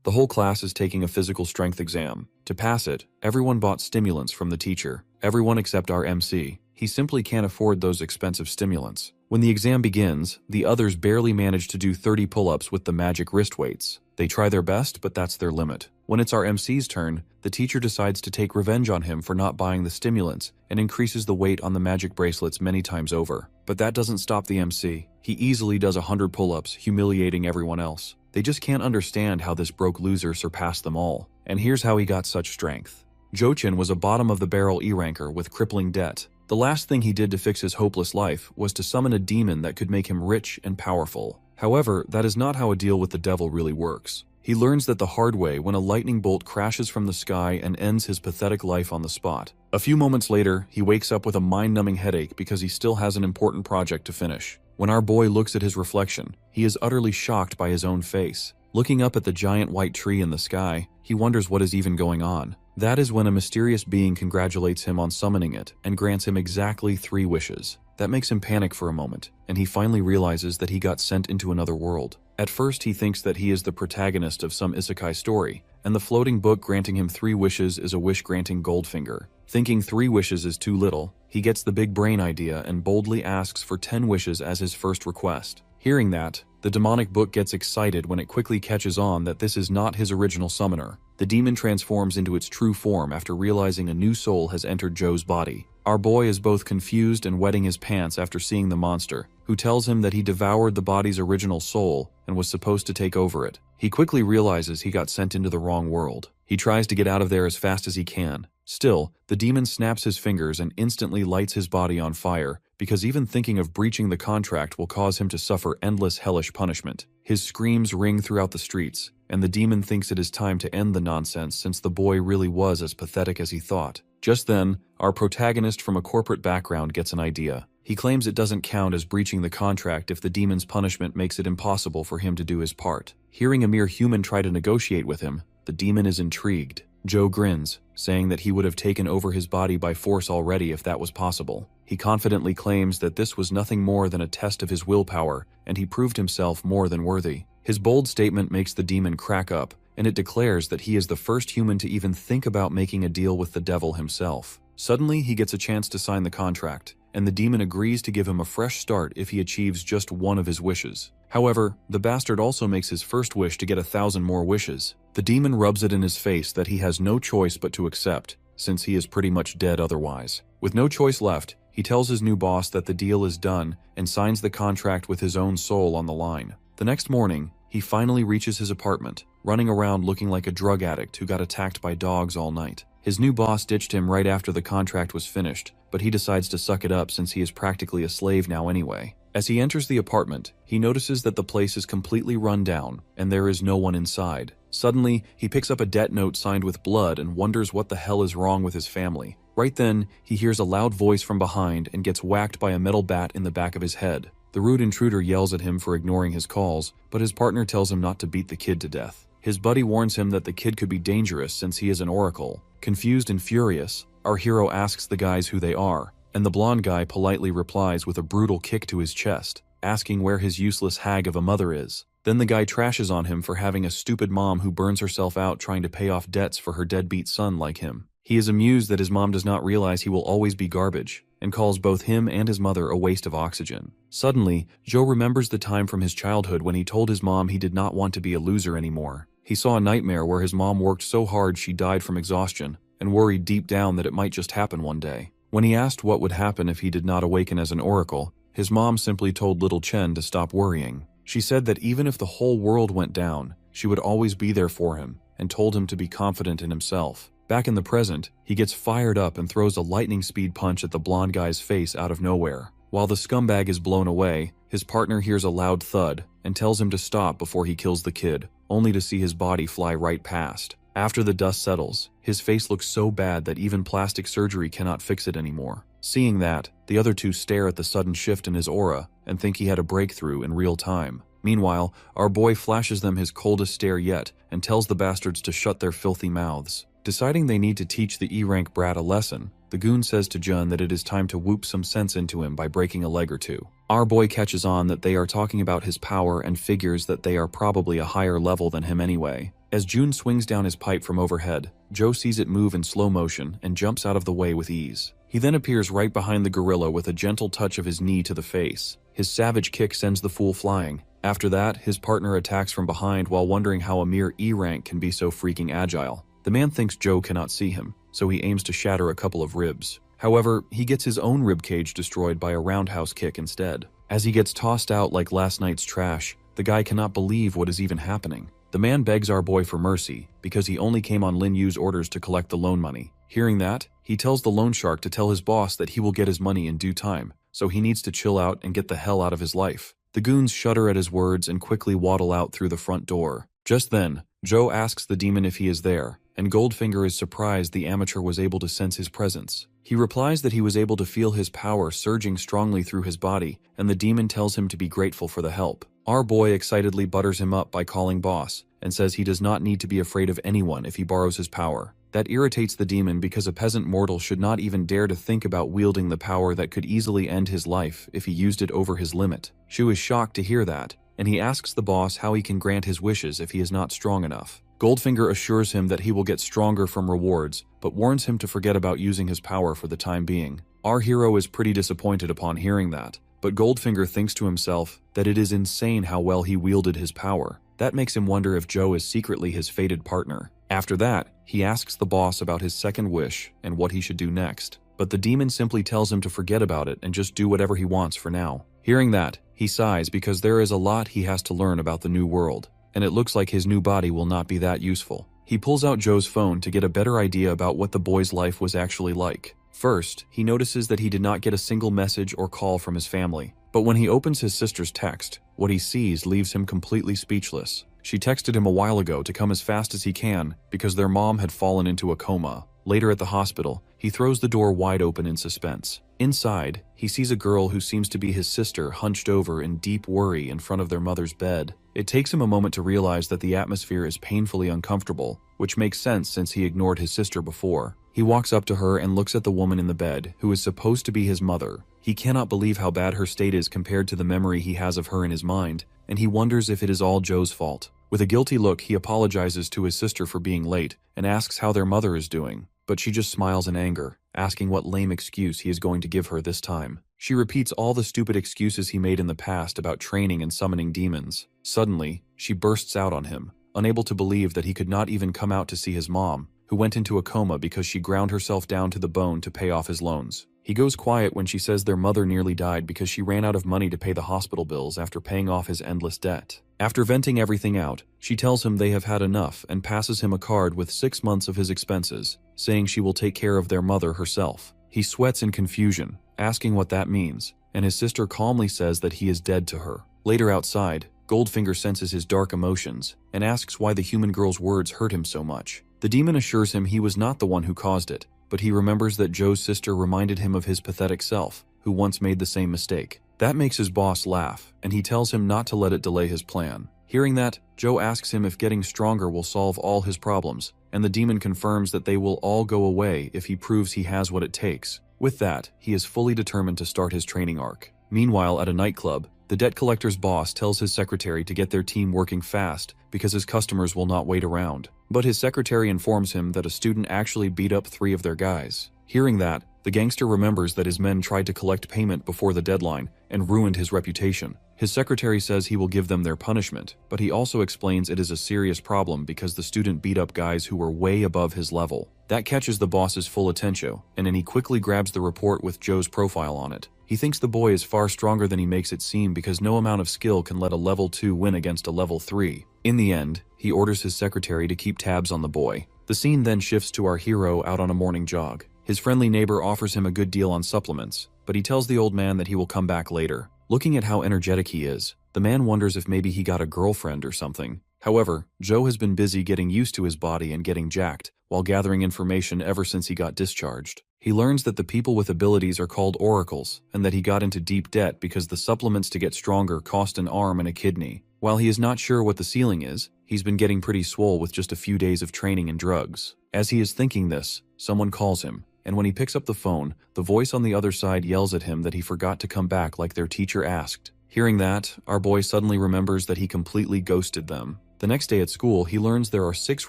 The whole class is taking a physical strength exam. To pass it, everyone bought stimulants from the teacher. Everyone except our MC. He simply can't afford those expensive stimulants. When the exam begins, the others barely manage to do 30 pull-ups with the magic wrist weights. They try their best, but that's their limit. When it's our MC's turn, the teacher decides to take revenge on him for not buying the stimulants and increases the weight on the magic bracelets many times over. But that doesn't stop the MC. He easily does 100 pull-ups, humiliating everyone else. They just can't understand how this broke loser surpassed them all. And here's how he got such strength. Jochin was a bottom-of-the-barrel E-ranker with crippling debt. The last thing he did to fix his hopeless life was to summon a demon that could make him rich and powerful. However, that is not how a deal with the devil really works. He learns that the hard way when a lightning bolt crashes from the sky and ends his pathetic life on the spot. A few moments later, he wakes up with a mind-numbing headache because he still has an important project to finish. When our boy looks at his reflection, he is utterly shocked by his own face. Looking up at the giant white tree in the sky, he wonders what is even going on. That is when a mysterious being congratulates him on summoning it and grants him exactly 3 wishes. That makes him panic for a moment, and he finally realizes that he got sent into another world. At first, he thinks that he is the protagonist of some isekai story, and the floating book granting him 3 wishes is a wish-granting Goldfinger. Thinking 3 wishes is too little, he gets the big brain idea and boldly asks for 10 wishes as his first request. Hearing that, the demonic book gets excited when it quickly catches on that this is not his original summoner. The demon transforms into its true form after realizing a new soul has entered Joe's body. Our boy is both confused and wetting his pants after seeing the monster, who tells him that he devoured the body's original soul and was supposed to take over it. He quickly realizes he got sent into the wrong world. He tries to get out of there as fast as he can. Still, the demon snaps his fingers and instantly lights his body on fire, because even thinking of breaching the contract will cause him to suffer endless hellish punishment. His screams ring throughout the streets, and the demon thinks it is time to end the nonsense since the boy really was as pathetic as he thought. Just then, our protagonist from a corporate background gets an idea. He claims it doesn't count as breaching the contract if the demon's punishment makes it impossible for him to do his part. Hearing a mere human try to negotiate with him, the demon is intrigued. Joe grins, saying that he would have taken over his body by force already if that was possible. He confidently claims that this was nothing more than a test of his willpower, and he proved himself more than worthy. His bold statement makes the demon crack up, and it declares that he is the first human to even think about making a deal with the devil himself. Suddenly, he gets a chance to sign the contract, and the demon agrees to give him a fresh start if he achieves just one of his wishes. However, the bastard also makes his first wish to get 1,000 more wishes. The demon rubs it in his face that he has no choice but to accept, since he is pretty much dead otherwise. With no choice left, he tells his new boss that the deal is done and signs the contract with his own soul on the line. The next morning, he finally reaches his apartment, running around looking like a drug addict who got attacked by dogs all night. His new boss ditched him right after the contract was finished, but he decides to suck it up since he is practically a slave now anyway. As he enters the apartment, he notices that the place is completely run down, and there is no one inside. Suddenly, he picks up a debt note signed with blood and wonders what the hell is wrong with his family. Right then, he hears a loud voice from behind and gets whacked by a metal bat in the back of his head. The rude intruder yells at him for ignoring his calls, but his partner tells him not to beat the kid to death. His buddy warns him that the kid could be dangerous since he is an oracle. Confused and furious, our hero asks the guys who they are, and the blonde guy politely replies with a brutal kick to his chest, asking where his useless hag of a mother is. Then the guy trashes on him for having a stupid mom who burns herself out trying to pay off debts for her deadbeat son like him. He is amused that his mom does not realize he will always be garbage, and calls both him and his mother a waste of oxygen. Suddenly, Joe remembers the time from his childhood when he told his mom he did not want to be a loser anymore. He saw a nightmare where his mom worked so hard she died from exhaustion, and worried deep down that it might just happen one day. When he asked what would happen if he did not awaken as an oracle, his mom simply told little Chen to stop worrying. She said that even if the whole world went down, she would always be there for him, and told him to be confident in himself. Back in the present, he gets fired up and throws a lightning speed punch at the blonde guy's face out of nowhere. While the scumbag is blown away, his partner hears a loud thud and tells him to stop before he kills the kid, only to see his body fly right past. After the dust settles, his face looks so bad that even plastic surgery cannot fix it anymore. Seeing that, the other two stare at the sudden shift in his aura and think he had a breakthrough in real time. Meanwhile, our boy flashes them his coldest stare yet and tells the bastards to shut their filthy mouths. Deciding they need to teach the E-rank brat a lesson, the goon says to Jun that it is time to whoop some sense into him by breaking a leg or two. Our boy catches on that they are talking about his power and figures that they are probably a higher level than him anyway. As June swings down his pipe from overhead, Joe sees it move in slow motion and jumps out of the way with ease. He then appears right behind the gorilla with a gentle touch of his knee to the face. His savage kick sends the fool flying. After that, his partner attacks from behind while wondering how a mere E rank can be so freaking agile. The man thinks Joe cannot see him, so he aims to shatter a couple of ribs. However, he gets his own ribcage destroyed by a roundhouse kick instead. As he gets tossed out like last night's trash, the guy cannot believe what is even happening. The man begs our boy for mercy because he only came on Lin Yu's orders to collect the loan money. Hearing that, he tells the loan shark to tell his boss that he will get his money in due time, so he needs to chill out and get the hell out of his life. The goons shudder at his words and quickly waddle out through the front door. Just then, Joe asks the demon if he is there, and Goldfinger is surprised the amateur was able to sense his presence. He replies that he was able to feel his power surging strongly through his body, and the demon tells him to be grateful for the help. Our boy excitedly butters him up by calling boss, and says he does not need to be afraid of anyone if he borrows his power. That irritates the demon because a peasant mortal should not even dare to think about wielding the power that could easily end his life if he used it over his limit. Shu is shocked to hear that, and he asks the boss how he can grant his wishes if he is not strong enough. Goldfinger assures him that he will get stronger from rewards, but warns him to forget about using his power for the time being. Our hero is pretty disappointed upon hearing that, but Goldfinger thinks to himself that it is insane how well he wielded his power. That makes him wonder if Joe is secretly his fated partner. After that, he asks the boss about his second wish and what he should do next, but the demon simply tells him to forget about it and just do whatever he wants for now. Hearing that, he sighs because there is a lot he has to learn about the new world, and it looks like his new body will not be that useful. He pulls out Joe's phone to get a better idea about what the boy's life was actually like. First, he notices that he did not get a single message or call from his family, but when he opens his sister's text, what he sees leaves him completely speechless. She texted him a while ago to come as fast as he can because their mom had fallen into a coma. Later at the hospital, he throws the door wide open in suspense. Inside, he sees a girl who seems to be his sister hunched over in deep worry in front of their mother's bed. It takes him a moment to realize that the atmosphere is painfully uncomfortable, which makes sense since he ignored his sister before. He walks up to her and looks at the woman in the bed, who is supposed to be his mother. He cannot believe how bad her state is compared to the memory he has of her in his mind, and he wonders if it is all Joe's fault. With a guilty look, he apologizes to his sister for being late and asks how their mother is doing, but she just smiles in anger, asking what lame excuse he is going to give her this time. She repeats all the stupid excuses he made in the past about training and summoning demons. Suddenly, she bursts out on him, unable to believe that he could not even come out to see his mom, who went into a coma because she ground herself down to the bone to pay off his loans. He goes quiet when she says their mother nearly died because she ran out of money to pay the hospital bills after paying off his endless debt. After venting everything out, she tells him they have had enough and passes him a card with 6 months of his expenses, saying she will take care of their mother herself. He sweats in confusion, asking what that means, and his sister calmly says that he is dead to her. Later outside, Goldfinger senses his dark emotions and asks why the human girl's words hurt him so much. The demon assures him he was not the one who caused it, but he remembers that Joe's sister reminded him of his pathetic self, who once made the same mistake. That makes his boss laugh, and he tells him not to let it delay his plan. Hearing that, Joe asks him if getting stronger will solve all his problems, and the demon confirms that they will all go away if he proves he has what it takes. With that, he is fully determined to start his training arc. Meanwhile, at a nightclub, the debt collector's boss tells his secretary to get their team working fast because his customers will not wait around. But his secretary informs him that a student actually beat up 3 of their guys. Hearing that, the gangster remembers that his men tried to collect payment before the deadline and ruined his reputation. His secretary says he will give them their punishment, but he also explains it is a serious problem because the student beat up guys who were way above his level. That catches the boss's full attention, and then he quickly grabs the report with Joe's profile on it. He thinks the boy is far stronger than he makes it seem because no amount of skill can let a level 2 win against a level 3. In the end, he orders his secretary to keep tabs on the boy. The scene then shifts to our hero out on a morning jog. His friendly neighbor offers him a good deal on supplements, but he tells the old man that he will come back later. Looking at how energetic he is, the man wonders if maybe he got a girlfriend or something. However, Joe has been busy getting used to his body and getting jacked, while gathering information ever since he got discharged. He learns that the people with abilities are called oracles, and that he got into deep debt because the supplements to get stronger cost an arm and a kidney. While he is not sure what the ceiling is, he's been getting pretty swole with just a few days of training and drugs. As he is thinking this, someone calls him, and when he picks up the phone, the voice on the other side yells at him that he forgot to come back like their teacher asked. Hearing that, our boy suddenly remembers that he completely ghosted them. The next day at school, he learns there are 6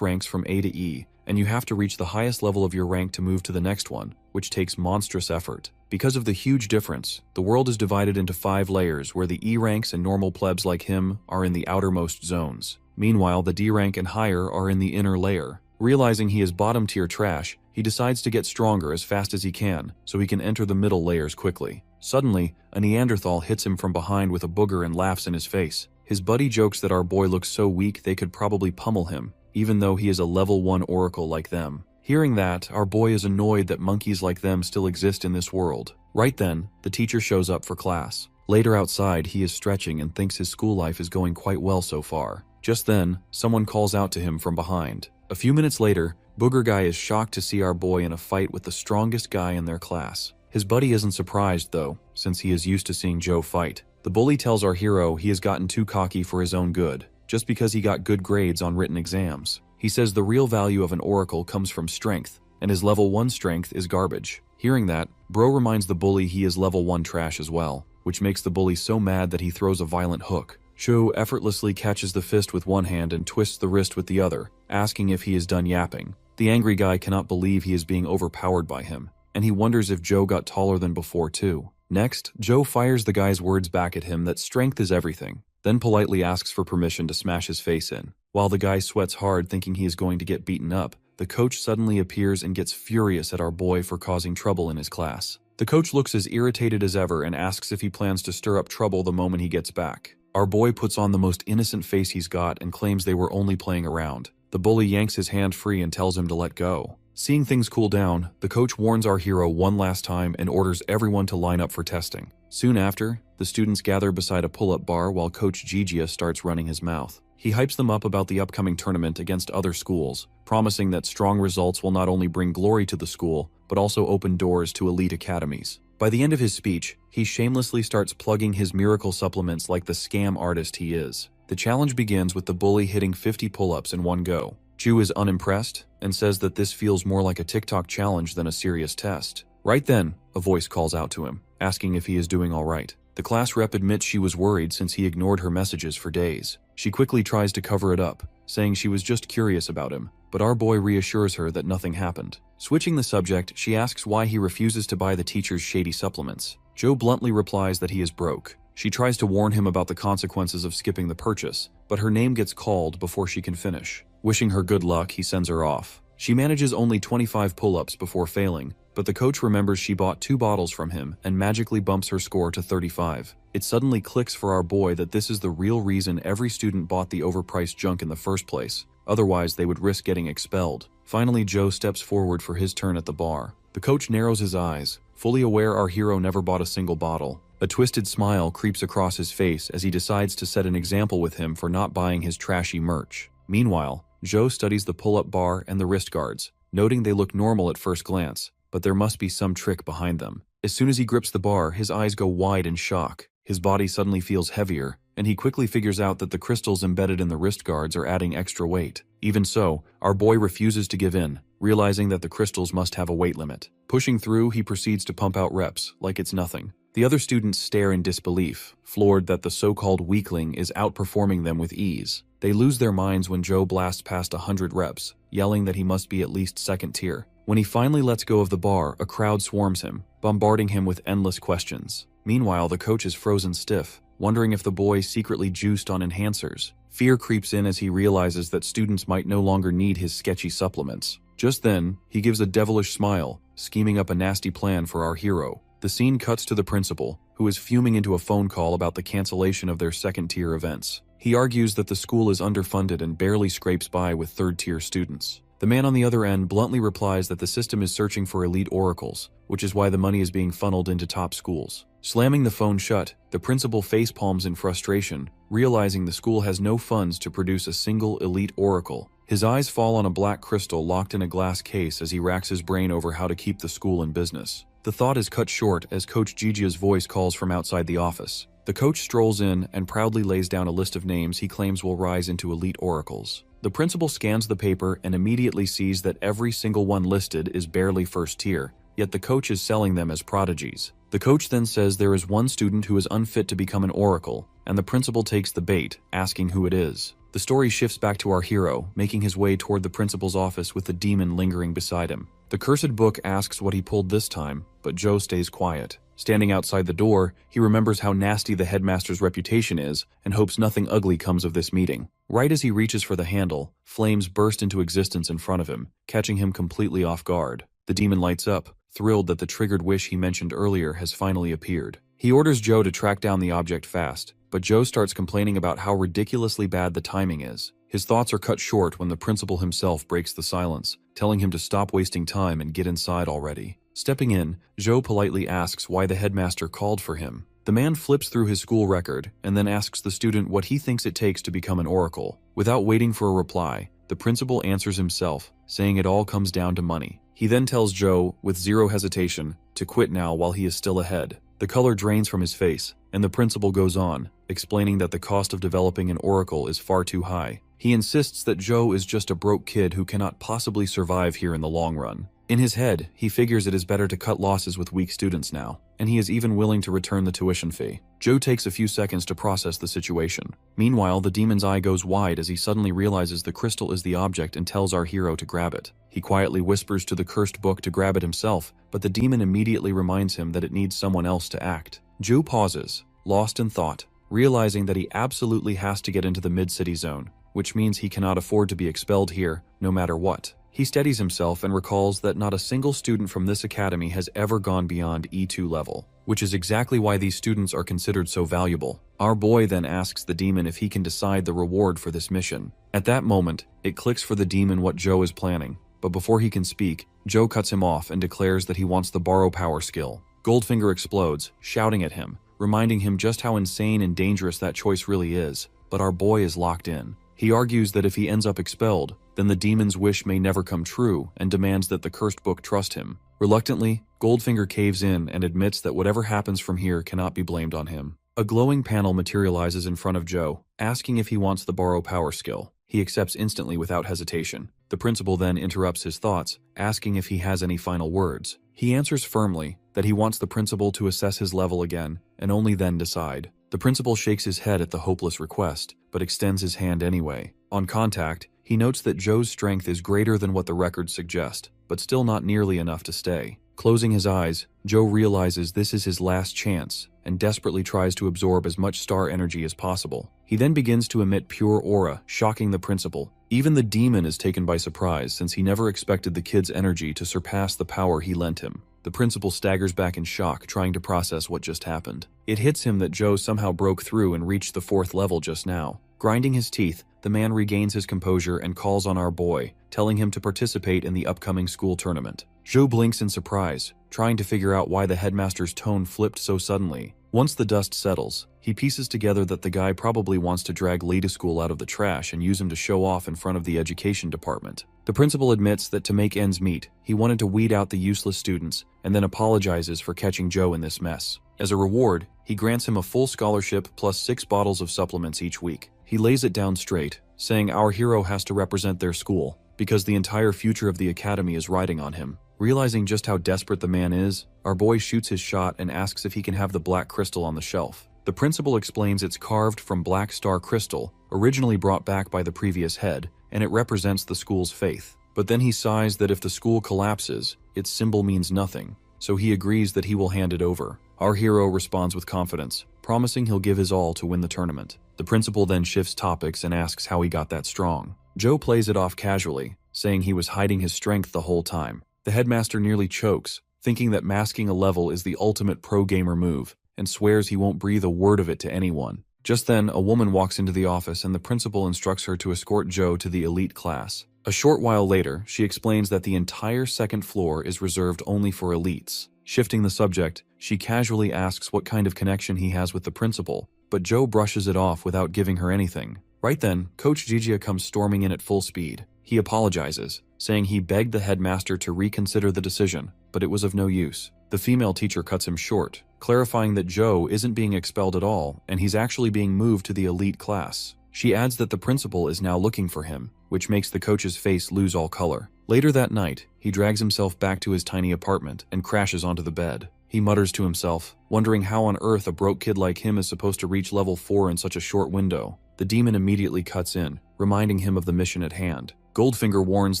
ranks from A to E, and you have to reach the highest level of your rank to move to the next one, which takes monstrous effort. Because of the huge difference, the world is divided into 5 layers where the E ranks and normal plebs like him are in the outermost zones. Meanwhile, the D rank and higher are in the inner layer. Realizing he is bottom-tier trash, he decides to get stronger as fast as he can, so he can enter the middle layers quickly. Suddenly, a Neanderthal hits him from behind with a booger and laughs in his face. His buddy jokes that our boy looks so weak they could probably pummel him, even though he is a level 1 oracle like them. Hearing that, our boy is annoyed that monkeys like them still exist in this world. Right then, the teacher shows up for class. Later outside, he is stretching and thinks his school life is going quite well so far. Just then, someone calls out to him from behind. A few minutes later, Booger Guy is shocked to see our boy in a fight with the strongest guy in their class. His buddy isn't surprised though, since he is used to seeing Joe fight. The bully tells our hero he has gotten too cocky for his own good, just because he got good grades on written exams. He says the real value of an oracle comes from strength, and his level 1 strength is garbage. Hearing that, Bro reminds the bully he is level 1 trash as well, which makes the bully so mad that he throws a violent hook. Joe effortlessly catches the fist with one hand and twists the wrist with the other, asking if he is done yapping. The angry guy cannot believe he is being overpowered by him, and he wonders if Joe got taller than before too. Next, Joe fires the guy's words back at him that strength is everything, then politely asks for permission to smash his face in. While the guy sweats hard thinking he is going to get beaten up, the coach suddenly appears and gets furious at our boy for causing trouble in his class. The coach looks as irritated as ever and asks if he plans to stir up trouble the moment he gets back. Our boy puts on the most innocent face he's got and claims they were only playing around. The bully yanks his hand free and tells him to let go. Seeing things cool down, the coach warns our hero one last time and orders everyone to line up for testing. Soon after, the students gather beside a pull-up bar while Coach Gigia starts running his mouth. He hypes them up about the upcoming tournament against other schools, promising that strong results will not only bring glory to the school, but also open doors to elite academies. By the end of his speech, he shamelessly starts plugging his miracle supplements like the scam artist he is. The challenge begins with the bully hitting 50 pull-ups in one go. Chu is unimpressed and says that this feels more like a TikTok challenge than a serious test. Right then, a voice calls out to him, asking if he is doing all right. The class rep admits she was worried since he ignored her messages for days. She quickly tries to cover it up, saying she was just curious about him, but our boy reassures her that nothing happened. Switching the subject, she asks why he refuses to buy the teacher's shady supplements. Joe bluntly replies that he is broke. She tries to warn him about the consequences of skipping the purchase, but her name gets called before she can finish. Wishing her good luck, he sends her off. She manages only 25 pull-ups before failing, but the coach remembers she bought 2 bottles from him and magically bumps her score to 35. It suddenly clicks for our boy that this is the real reason every student bought the overpriced junk in the first place. Otherwise, they would risk getting expelled. Finally, Joe steps forward for his turn at the bar. The coach narrows his eyes, fully aware our hero never bought a single bottle. A twisted smile creeps across his face as he decides to set an example with him for not buying his trashy merch. Meanwhile, Joe studies the pull-up bar and the wrist guards, noting they look normal at first glance, but there must be some trick behind them. As soon as he grips the bar, his eyes go wide in shock. His body suddenly feels heavier, and he quickly figures out that the crystals embedded in the wrist guards are adding extra weight. Even so, our boy refuses to give in, realizing that the crystals must have a weight limit. Pushing through, he proceeds to pump out reps, like it's nothing. The other students stare in disbelief, floored that the so-called weakling is outperforming them with ease. They lose their minds when Joe blasts past 100 reps, yelling that he must be at least second tier. When he finally lets go of the bar, a crowd swarms him, bombarding him with endless questions. Meanwhile, the coach is frozen stiff, wondering if the boy secretly juiced on enhancers. Fear creeps in as he realizes that students might no longer need his sketchy supplements. Just then, he gives a devilish smile, scheming up a nasty plan for our hero. The scene cuts to the principal, who is fuming into a phone call about the cancellation of their second-tier events. He argues that the school is underfunded and barely scrapes by with third-tier students. The man on the other end bluntly replies that the system is searching for elite oracles, which is why the money is being funneled into top schools. Slamming the phone shut, the principal facepalms in frustration, realizing the school has no funds to produce a single elite oracle. His eyes fall on a black crystal locked in a glass case as he racks his brain over how to keep the school in business. The thought is cut short as Coach Gigia's voice calls from outside the office. The coach strolls in and proudly lays down a list of names he claims will rise into elite oracles. The principal scans the paper and immediately sees that every single one listed is barely first tier, yet the coach is selling them as prodigies. The coach then says there is one student who is unfit to become an oracle, and the principal takes the bait, asking who it is. The story shifts back to our hero, making his way toward the principal's office with the demon lingering beside him. The cursed book asks what he pulled this time, but Joe stays quiet. Standing outside the door, he remembers how nasty the headmaster's reputation is and hopes nothing ugly comes of this meeting. Right as he reaches for the handle, flames burst into existence in front of him, catching him completely off guard. The demon lights up, thrilled that the triggered wish he mentioned earlier has finally appeared. He orders Joe to track down the object fast, but Joe starts complaining about how ridiculously bad the timing is. His thoughts are cut short when the principal himself breaks the silence, telling him to stop wasting time and get inside already. Stepping in, Joe politely asks why the headmaster called for him. The man flips through his school record and then asks the student what he thinks it takes to become an oracle. Without waiting for a reply, the principal answers himself, saying it all comes down to money. He then tells Joe, with zero hesitation, to quit now while he is still ahead. The color drains from his face, and the principal goes on, explaining that the cost of developing an oracle is far too high. He insists that Joe is just a broke kid who cannot possibly survive here in the long run. In his head, he figures it is better to cut losses with weak students now, and he is even willing to return the tuition fee. Joe takes a few seconds to process the situation. Meanwhile, the demon's eye goes wide as he suddenly realizes the crystal is the object and tells our hero to grab it. He quietly whispers to the cursed book to grab it himself, but the demon immediately reminds him that it needs someone else to act. Joe pauses, lost in thought, realizing that he absolutely has to get into the mid-city zone, which means he cannot afford to be expelled here, no matter what. He steadies himself and recalls that not a single student from this academy has ever gone beyond E2 level, which is exactly why these students are considered so valuable. Our boy then asks the demon if he can decide the reward for this mission. At that moment, it clicks for the demon what Joe is planning, but before he can speak, Joe cuts him off and declares that he wants the borrow power skill. Goldfinger explodes, shouting at him, reminding him just how insane and dangerous that choice really is, but our boy is locked in. He argues that if he ends up expelled, then the demon's wish may never come true and demands that the cursed book trust him. Reluctantly, Goldfinger caves in and admits that whatever happens from here cannot be blamed on him. A glowing panel materializes in front of Joe, asking if he wants the borrow power skill. He accepts instantly without hesitation. The principal then interrupts his thoughts, asking if he has any final words. He answers firmly that he wants the principal to assess his level again and only then decide. The principal shakes his head at the hopeless request, but extends his hand anyway. On contact, he notes that Joe's strength is greater than what the records suggest, but still not nearly enough to stay. Closing his eyes, Joe realizes this is his last chance and desperately tries to absorb as much star energy as possible. He then begins to emit pure aura, shocking the principal. Even the demon is taken by surprise since he never expected the kid's energy to surpass the power he lent him. The principal staggers back in shock, trying to process what just happened. It hits him that Joe somehow broke through and reached the 4th level just now. Grinding his teeth, the man regains his composure and calls on our boy, telling him to participate in the upcoming school tournament. Joe blinks in surprise, trying to figure out why the headmaster's tone flipped so suddenly. Once the dust settles, he pieces together that the guy probably wants to drag Lee to school out of the trash and use him to show off in front of the education department. The principal admits that to make ends meet, he wanted to weed out the useless students and then apologizes for catching Joe in this mess. As a reward, he grants him a full scholarship plus 6 bottles of supplements each week. He lays it down straight, saying our hero has to represent their school because the entire future of the academy is riding on him. Realizing just how desperate the man is, our boy shoots his shot and asks if he can have the black crystal on the shelf. The principal explains it's carved from black star crystal, originally brought back by the previous head, and it represents the school's faith. But then he sighs that if the school collapses, its symbol means nothing, so he agrees that he will hand it over. Our hero responds with confidence, promising he'll give his all to win the tournament. The principal then shifts topics and asks how he got that strong. Joe plays it off casually, saying he was hiding his strength the whole time. The headmaster nearly chokes, thinking that masking a level is the ultimate pro-gamer move, and swears he won't breathe a word of it to anyone. Just then, a woman walks into the office and the principal instructs her to escort Joe to the elite class. A short while later, she explains that the entire 2nd floor is reserved only for elites. Shifting the subject, she casually asks what kind of connection he has with the principal, but Joe brushes it off without giving her anything. Right then, Coach Gigia comes storming in at full speed. He apologizes, saying he begged the headmaster to reconsider the decision, but it was of no use. The female teacher cuts him short, clarifying that Joe isn't being expelled at all and he's actually being moved to the elite class. She adds that the principal is now looking for him, which makes the coach's face lose all color. Later that night, he drags himself back to his tiny apartment and crashes onto the bed. He mutters to himself, wondering how on earth a broke kid like him is supposed to reach level 4 in such a short window. The demon immediately cuts in, reminding him of the mission at hand. Goldfinger warns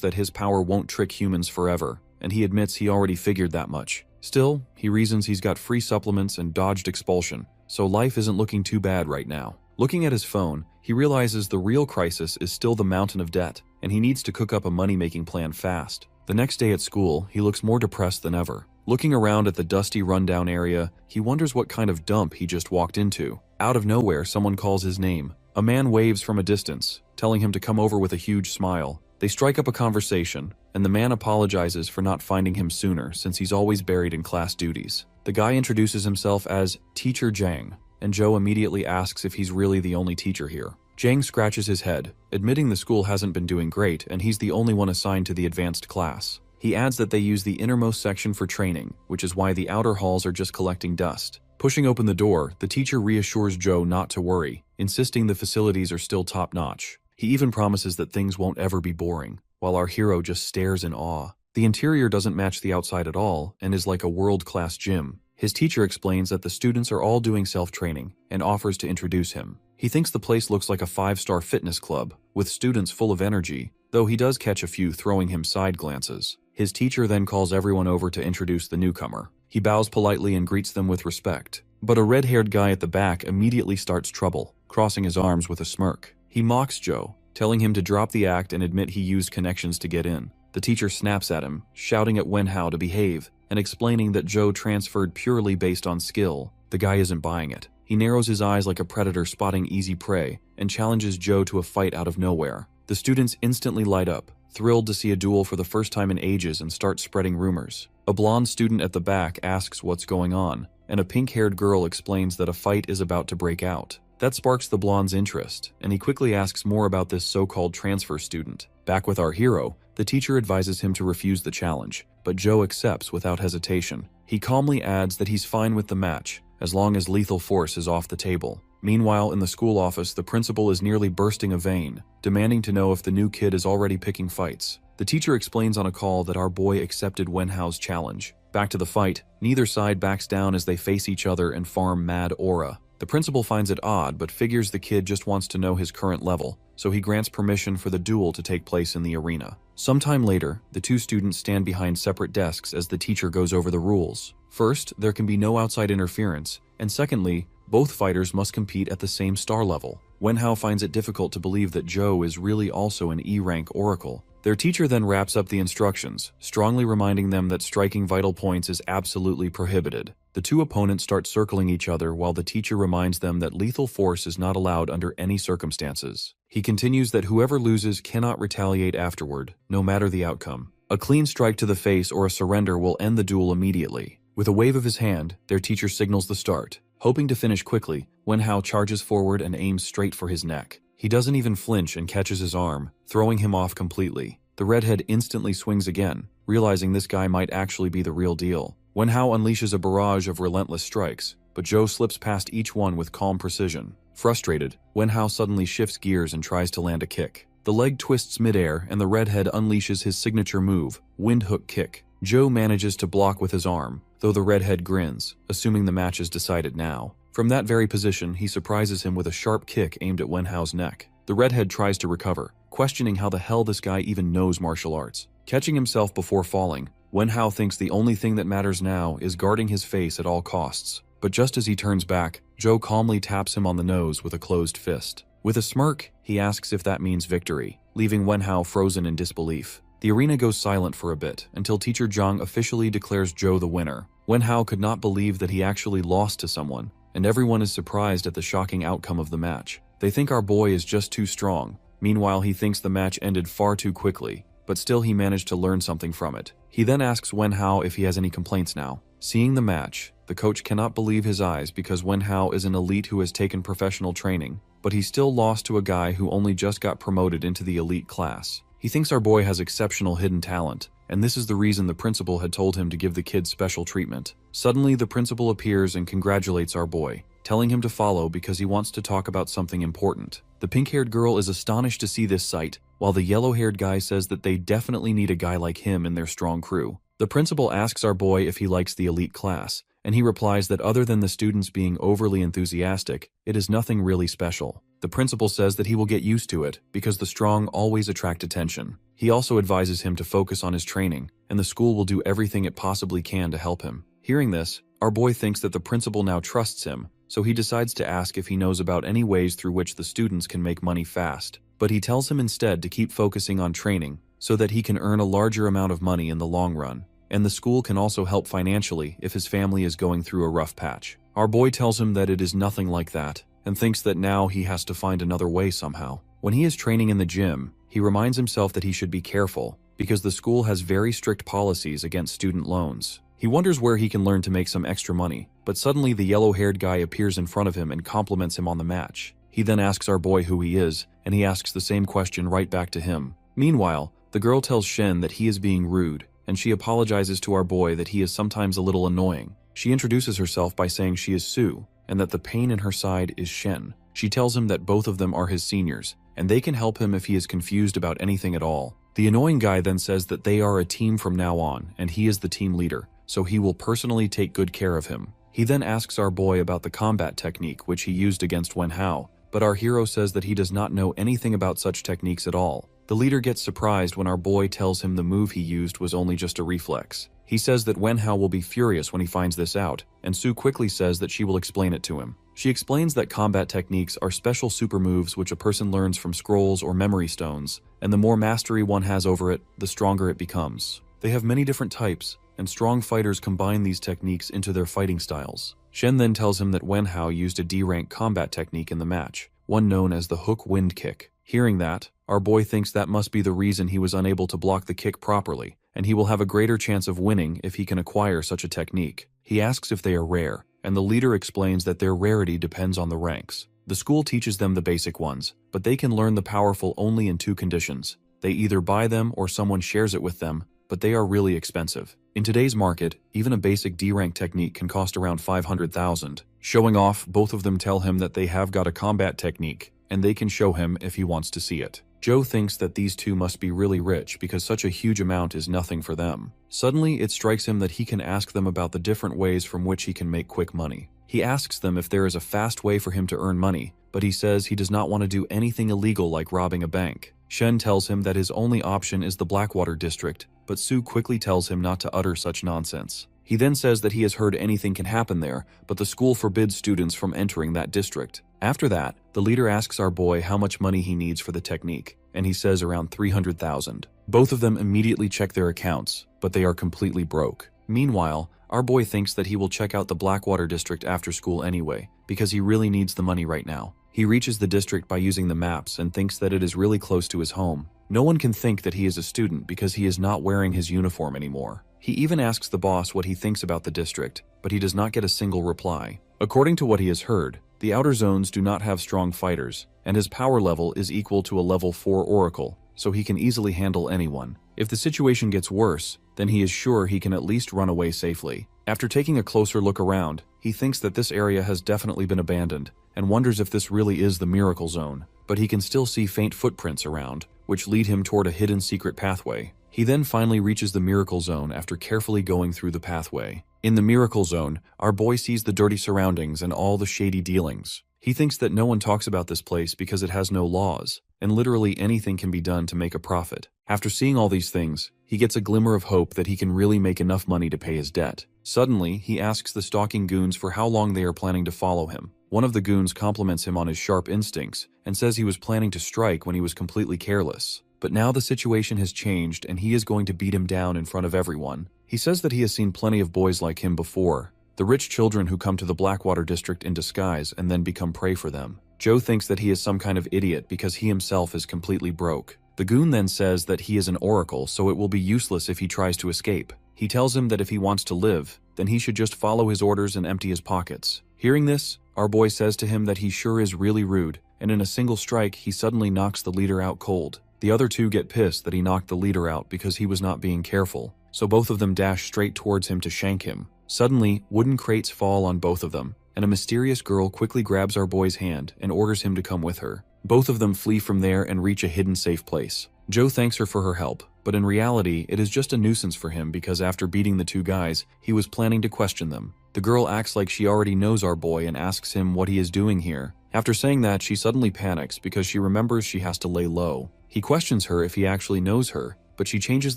that his power won't trick humans forever, and he admits he already figured that much. Still, he reasons he's got free supplements and dodged expulsion, so life isn't looking too bad right now. Looking at his phone, he realizes the real crisis is still the mountain of debt, and he needs to cook up a money-making plan fast. The next day at school, he looks more depressed than ever. Looking around at the dusty, rundown area, he wonders what kind of dump he just walked into. Out of nowhere, someone calls his name. A man waves from a distance, telling him to come over with a huge smile. They strike up a conversation, and the man apologizes for not finding him sooner since he's always buried in class duties. The guy introduces himself as Teacher Jang, and Joe immediately asks if he's really the only teacher here. Jang scratches his head, admitting the school hasn't been doing great and he's the only one assigned to the advanced class. He adds that they use the innermost section for training, which is why the outer halls are just collecting dust. Pushing open the door, the teacher reassures Joe not to worry, insisting the facilities are still top-notch. He even promises that things won't ever be boring, while our hero just stares in awe. The interior doesn't match the outside at all and is like a world-class gym. His teacher explains that the students are all doing self-training and offers to introduce him. He thinks the place looks like a 5-star fitness club, with students full of energy, though he does catch a few throwing him side glances. His teacher then calls everyone over to introduce the newcomer. He bows politely and greets them with respect. But a red-haired guy at the back immediately starts trouble, crossing his arms with a smirk. He mocks Joe, telling him to drop the act and admit he used connections to get in. The teacher snaps at him, shouting at Wenhao to behave, and explaining that Joe transferred purely based on skill. The guy isn't buying it. He narrows his eyes like a predator spotting easy prey and challenges Joe to a fight out of nowhere. The students instantly light up, thrilled to see a duel for the first time in ages, and start spreading rumors. A blonde student at the back asks what's going on, and a pink-haired girl explains that a fight is about to break out. That sparks the blonde's interest, and he quickly asks more about this so-called transfer student. Back with our hero, the teacher advises him to refuse the challenge, but Joe accepts without hesitation. He calmly adds that he's fine with the match, as long as lethal force is off the table. Meanwhile, in the school office, the principal is nearly bursting a vein, demanding to know if the new kid is already picking fights. The teacher explains on a call that our boy accepted Wenhao's challenge. Back to the fight, neither side backs down as they face each other and farm mad aura. The principal finds it odd, but figures the kid just wants to know his current level, so he grants permission for the duel to take place in the arena. Sometime later, the two students stand behind separate desks as the teacher goes over the rules. First, there can be no outside interference, and secondly, both fighters must compete at the same star level. Wenhao finds it difficult to believe that Joe is really also an E-rank oracle. Their teacher then wraps up the instructions, strongly reminding them that striking vital points is absolutely prohibited. The two opponents start circling each other while the teacher reminds them that lethal force is not allowed under any circumstances. He continues that whoever loses cannot retaliate afterward, no matter the outcome. A clean strike to the face or a surrender will end the duel immediately. With a wave of his hand, their teacher signals the start. Hoping to finish quickly, Wenhao charges forward and aims straight for his neck. He doesn't even flinch and catches his arm, throwing him off completely. The redhead instantly swings again, realizing this guy might actually be the real deal. Wenhao unleashes a barrage of relentless strikes, but Joe slips past each one with calm precision. Frustrated, Wenhao suddenly shifts gears and tries to land a kick. The leg twists midair and the redhead unleashes his signature move, Windhook Kick. Joe manages to block with his arm, though the redhead grins, assuming the match is decided now. From that very position, he surprises him with a sharp kick aimed at Wenhao's neck. The redhead tries to recover, questioning how the hell this guy even knows martial arts. Catching himself before falling, Wenhao thinks the only thing that matters now is guarding his face at all costs. But just as he turns back, Joe calmly taps him on the nose with a closed fist. With a smirk, he asks if that means victory, leaving Wenhao frozen in disbelief. The arena goes silent for a bit, until Teacher Zhang officially declares Joe the winner. Wenhao could not believe that he actually lost to someone, and everyone is surprised at the shocking outcome of the match. They think our boy is just too strong. Meanwhile, he thinks the match ended far too quickly, but still he managed to learn something from it. He then asks Wenhao if he has any complaints now. Seeing the match, the coach cannot believe his eyes because Wenhao is an elite who has taken professional training, but he still lost to a guy who only just got promoted into the elite class. He thinks our boy has exceptional hidden talent, and this is the reason the principal had told him to give the kid special treatment. Suddenly, the principal appears and congratulates our boy, telling him to follow because he wants to talk about something important. The pink-haired girl is astonished to see this sight, while the yellow-haired guy says that they definitely need a guy like him in their strong crew. The principal asks our boy if he likes the elite class, and he replies that other than the students being overly enthusiastic, it is nothing really special. The principal says that he will get used to it because the strong always attract attention. He also advises him to focus on his training, and the school will do everything it possibly can to help him. Hearing this, our boy thinks that the principal now trusts him, so he decides to ask if he knows about any ways through which the students can make money fast. But he tells him instead to keep focusing on training so that he can earn a larger amount of money in the long run. And the school can also help financially if his family is going through a rough patch. Our boy tells him that it is nothing like that, and thinks that now he has to find another way somehow. When he is training in the gym, he reminds himself that he should be careful, because the school has very strict policies against student loans. He wonders where he can learn to make some extra money, but suddenly the yellow-haired guy appears in front of him and compliments him on the match. He then asks our boy who he is, and he asks the same question right back to him. Meanwhile, the girl tells Shen that he is being rude, and she apologizes to our boy that he is sometimes a little annoying. She introduces herself by saying she is Sue, and that the pain in her side is Shen. She tells him that both of them are his seniors, and they can help him if he is confused about anything at all. The annoying guy then says that they are a team from now on, and he is the team leader, so he will personally take good care of him. He then asks our boy about the combat technique which he used against Wenhao, but our hero says that he does not know anything about such techniques at all. The leader gets surprised when our boy tells him the move he used was only just a reflex. He says that Wenhao will be furious when he finds this out, and Sue quickly says that she will explain it to him. She explains that combat techniques are special super moves which a person learns from scrolls or memory stones, and the more mastery one has over it, the stronger it becomes. They have many different types, and strong fighters combine these techniques into their fighting styles. Shen then tells him that Wenhao used a D-rank combat technique in the match, one known as the hook wind kick. Hearing that, our boy thinks that must be the reason he was unable to block the kick properly, and he will have a greater chance of winning if he can acquire such a technique. He asks if they are rare, and the leader explains that their rarity depends on the ranks. The school teaches them the basic ones, but they can learn the powerful only in two conditions. They either buy them or someone shares it with them, but they are really expensive. In today's market, even a basic D-rank technique can cost around 500,000. Showing off, both of them tell him that they have got a combat technique, and they can show him if he wants to see it. Joe thinks that these two must be really rich because such a huge amount is nothing for them. Suddenly, it strikes him that he can ask them about the different ways from which he can make quick money. He asks them if there is a fast way for him to earn money, but he says he does not want to do anything illegal like robbing a bank. Shen tells him that his only option is the Blackwater district, but Sue quickly tells him not to utter such nonsense. He then says that he has heard anything can happen there, but the school forbids students from entering that district. After that, the leader asks our boy how much money he needs for the technique, and he says around 300,000. Both of them immediately check their accounts, but they are completely broke. Meanwhile, our boy thinks that he will check out the Blackwater district after school anyway, because he really needs the money right now. He reaches the district by using the maps and thinks that it is really close to his home. No one can think that he is a student because he is not wearing his uniform anymore. He even asks the boss what he thinks about the district, but he does not get a single reply. According to what he has heard, the outer zones do not have strong fighters, and his power level is equal to a level 4 oracle, so he can easily handle anyone. If the situation gets worse, then he is sure he can at least run away safely. After taking a closer look around, he thinks that this area has definitely been abandoned, and wonders if this really is the Miracle Zone, but he can still see faint footprints around, which lead him toward a hidden secret pathway. He then finally reaches the Miracle Zone after carefully going through the pathway. In the Miracle Zone, our boy sees the dirty surroundings and all the shady dealings. He thinks that no one talks about this place because it has no laws, and literally anything can be done to make a profit. After seeing all these things, he gets a glimmer of hope that he can really make enough money to pay his debt. Suddenly, he asks the stalking goons for how long they are planning to follow him. One of the goons compliments him on his sharp instincts and says he was planning to strike when he was completely careless. But now the situation has changed and he is going to beat him down in front of everyone. He says that he has seen plenty of boys like him before, the rich children who come to the Blackwater district in disguise and then become prey for them. Joe thinks that he is some kind of idiot because he himself is completely broke. The goon then says that he is an oracle, so it will be useless if he tries to escape. He tells him that if he wants to live, then he should just follow his orders and empty his pockets. Hearing this, our boy says to him that he sure is really rude, and in a single strike he suddenly knocks the leader out cold. The other two get pissed that he knocked the leader out because he was not being careful, so both of them dash straight towards him to shank him. Suddenly, wooden crates fall on both of them, and a mysterious girl quickly grabs our boy's hand and orders him to come with her. Both of them flee from there and reach a hidden safe place. Joe thanks her for her help, but in reality, it is just a nuisance for him because after beating the two guys, he was planning to question them. The girl acts like she already knows our boy and asks him what he is doing here. After saying that, she suddenly panics because she remembers she has to lay low. He questions her if he actually knows her, but she changes